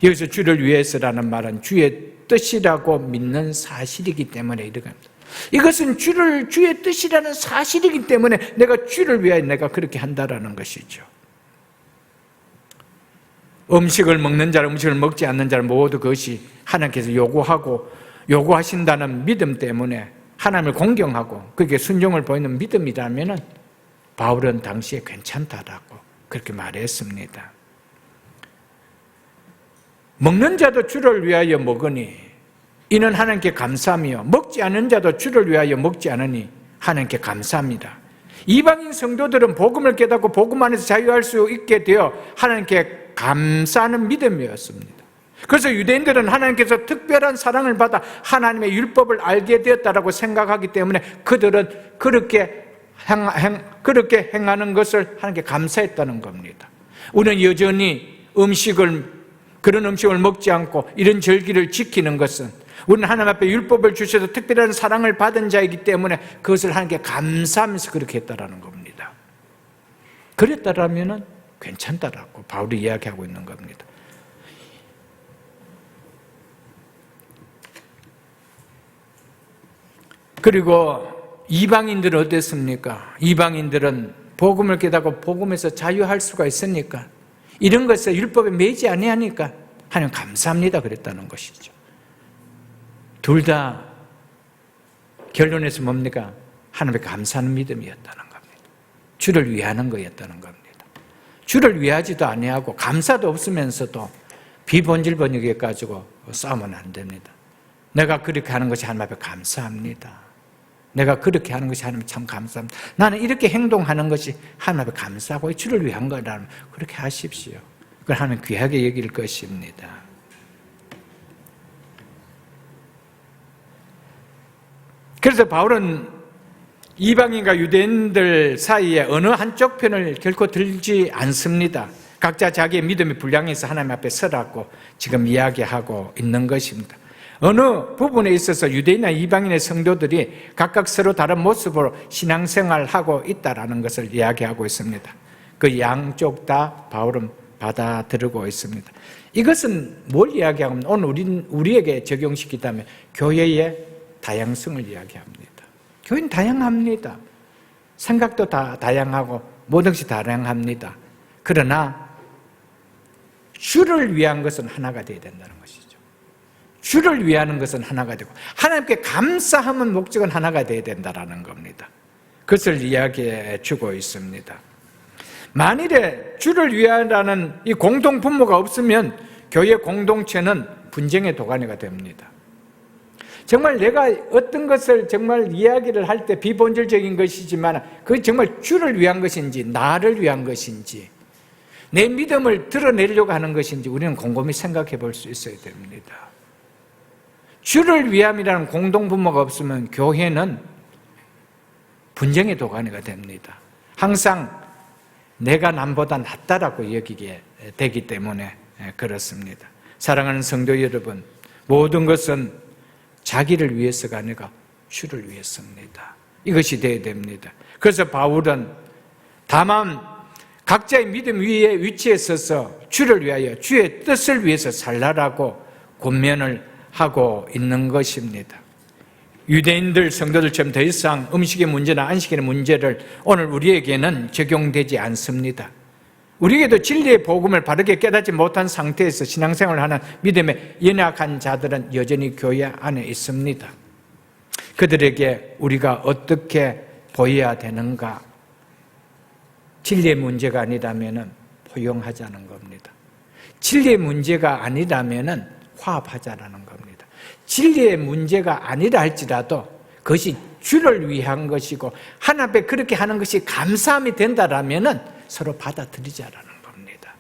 A: 여기서 주를 위해서라는 말은 주의 뜻이라고 믿는 사실이기 때문에 이렇게 합니다. 이것은 주의 뜻이라는 사실이기 때문에 내가 주를 위하여 내가 그렇게 한다라는 것이죠. 음식을 먹는 자를, 음식을 먹지 않는 자를 모두 그것이 하나님께서 요구하신다는 믿음 때문에 하나님을 공경하고 그게 순종을 보이는 믿음이라면 바울은 당시에 괜찮다라고 그렇게 말했습니다. 먹는 자도 주를 위하여 먹으니 이는 하나님께 감사하며 먹지 않는 자도 주를 위하여 먹지 않으니 하나님께 감사합니다. 이방인 성도들은 복음을 깨닫고 복음 안에서 자유할 수 있게 되어 하나님께 감사하는 믿음이었습니다. 그래서 유대인들은 하나님께서 특별한 사랑을 받아 하나님의 율법을 알게 되었다라고 생각하기 때문에 그들은 그렇게 행하는 것을 하나님께 감사했다는 겁니다. 우리는 여전히 그런 음식을 먹지 않고 이런 절기를 지키는 것은 우리는 하나님 앞에 율법을 주셔서 특별한 사랑을 받은 자이기 때문에 그것을 하나님께 감사하면서 그렇게 했다라는 겁니다. 그랬다라면 괜찮다라고 바울이 이야기하고 있는 겁니다. 그리고 이방인들은 어땠습니까? 이방인들은 복음을 깨닫고 복음에서 자유할 수가 있으니까, 이런 것에 율법에 매이지 아니하니까 하나님 감사합니다 그랬다는 것이죠. 둘 다 결론에서 뭡니까? 하나님께 감사하는 믿음이었다는 겁니다. 주를 위하는 거였다는 겁니다. 주를 위하지도 아니하고 감사도 없으면서도 비본질 번역해 가지고 싸우면 안 됩니다. 내가 그렇게 하는 것이 하나님 앞에 감사합니다. 내가 그렇게 하는 것이 하나님 참 감사합니다. 나는 이렇게 행동하는 것이 하나님 앞에 감사하고 주를 위한 거라면 그렇게 하십시오. 그걸 하나님 귀하게 여길 것입니다. 그래서 바울은 이방인과 유대인들 사이에 어느 한쪽 편을 결코 들지 않습니다. 각자 자기의 믿음이 불량해서 하나님 앞에 서라고 지금 이야기하고 있는 것입니다. 어느 부분에 있어서 유대인이나 이방인의 성도들이 각각 서로 다른 모습으로 신앙생활하고 있다는 것을 이야기하고 있습니다. 그 양쪽 다 바울은 받아들이고 있습니다. 이것은 뭘 이야기하면 오늘 우리에게 적용시키다면 교회의 다양성을 이야기합니다. 교회는 다양합니다. 생각도 다 다양하고 모든 것이 다양합니다. 그러나 주를 위한 것은 하나가 되어야 된다는 것이죠. 주를 위하는 것은 하나가 되고 하나님께 감사하는 목적은 하나가 되어야 된다는 겁니다. 그것을 이야기해 주고 있습니다. 만일에 주를 위하라는 이 공동 분모가 없으면 교회 공동체는 분쟁의 도가니가 됩니다. 정말 내가 어떤 것을 정말 이야기를 할 때 비본질적인 것이지만 그게 정말 주를 위한 것인지 나를 위한 것인지 내 믿음을 드러내려고 하는 것인지 우리는 곰곰이 생각해 볼 수 있어야 됩니다. 주를 위함이라는 공동 분모가 없으면 교회는 분쟁의 도가니가 됩니다. 항상 내가 남보다 낫다라고 여기게 되기 때문에 그렇습니다. 사랑하는 성도 여러분, 모든 것은 자기를 위해서가 아니라 주를 위해서입니다. 이것이 되어야 됩니다. 그래서 바울은 다만 각자의 믿음 위에 위치에 서서 주를 위하여 주의 뜻을 위해서 살라라고 권면을 하고 있는 것입니다. 유대인들 성도들처럼 더 이상 음식의 문제나 안식의 문제를 오늘 우리에게는 적용되지 않습니다. 우리에게도 진리의 복음을 바르게 깨닫지 못한 상태에서 신앙생활을 하는 믿음의 연약한 자들은 여전히 교회 안에 있습니다. 그들에게 우리가 어떻게 보여야 되는가? 진리의 문제가 아니라면 포용하자는 겁니다. 진리의 문제가 아니라면 화합하자는 겁니다. 진리의 문제가 아니라 할지라도 그것이 주를 위한 것이고 하나님 앞에 그렇게 하는 것이 감사함이 된다라면 서로 받아들이자라는 겁니다.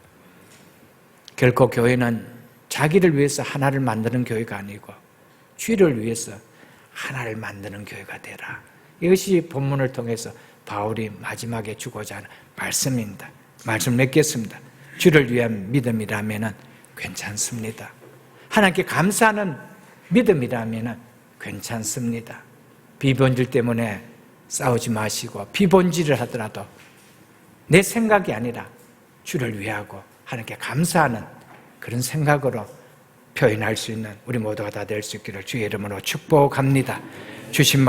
A: 결코 교회는 자기를 위해서 하나를 만드는 교회가 아니고 주를 위해서 하나를 만드는 교회가 되라. 이것이 본문을 통해서 바울이 마지막에 주고자 하는 말씀입니다. 말씀 맺겠습니다. 주를 위한 믿음이라면 괜찮습니다. 하나님께 감사하는 믿음이라면 괜찮습니다. 비본질 때문에 싸우지 마시고 비본질을 하더라도 내 생각이 아니라 주를 위하고 하나님께 감사하는 그런 생각으로 표현할 수 있는 우리 모두가 다 될 수 있기를 주의 이름으로 축복합니다. 주신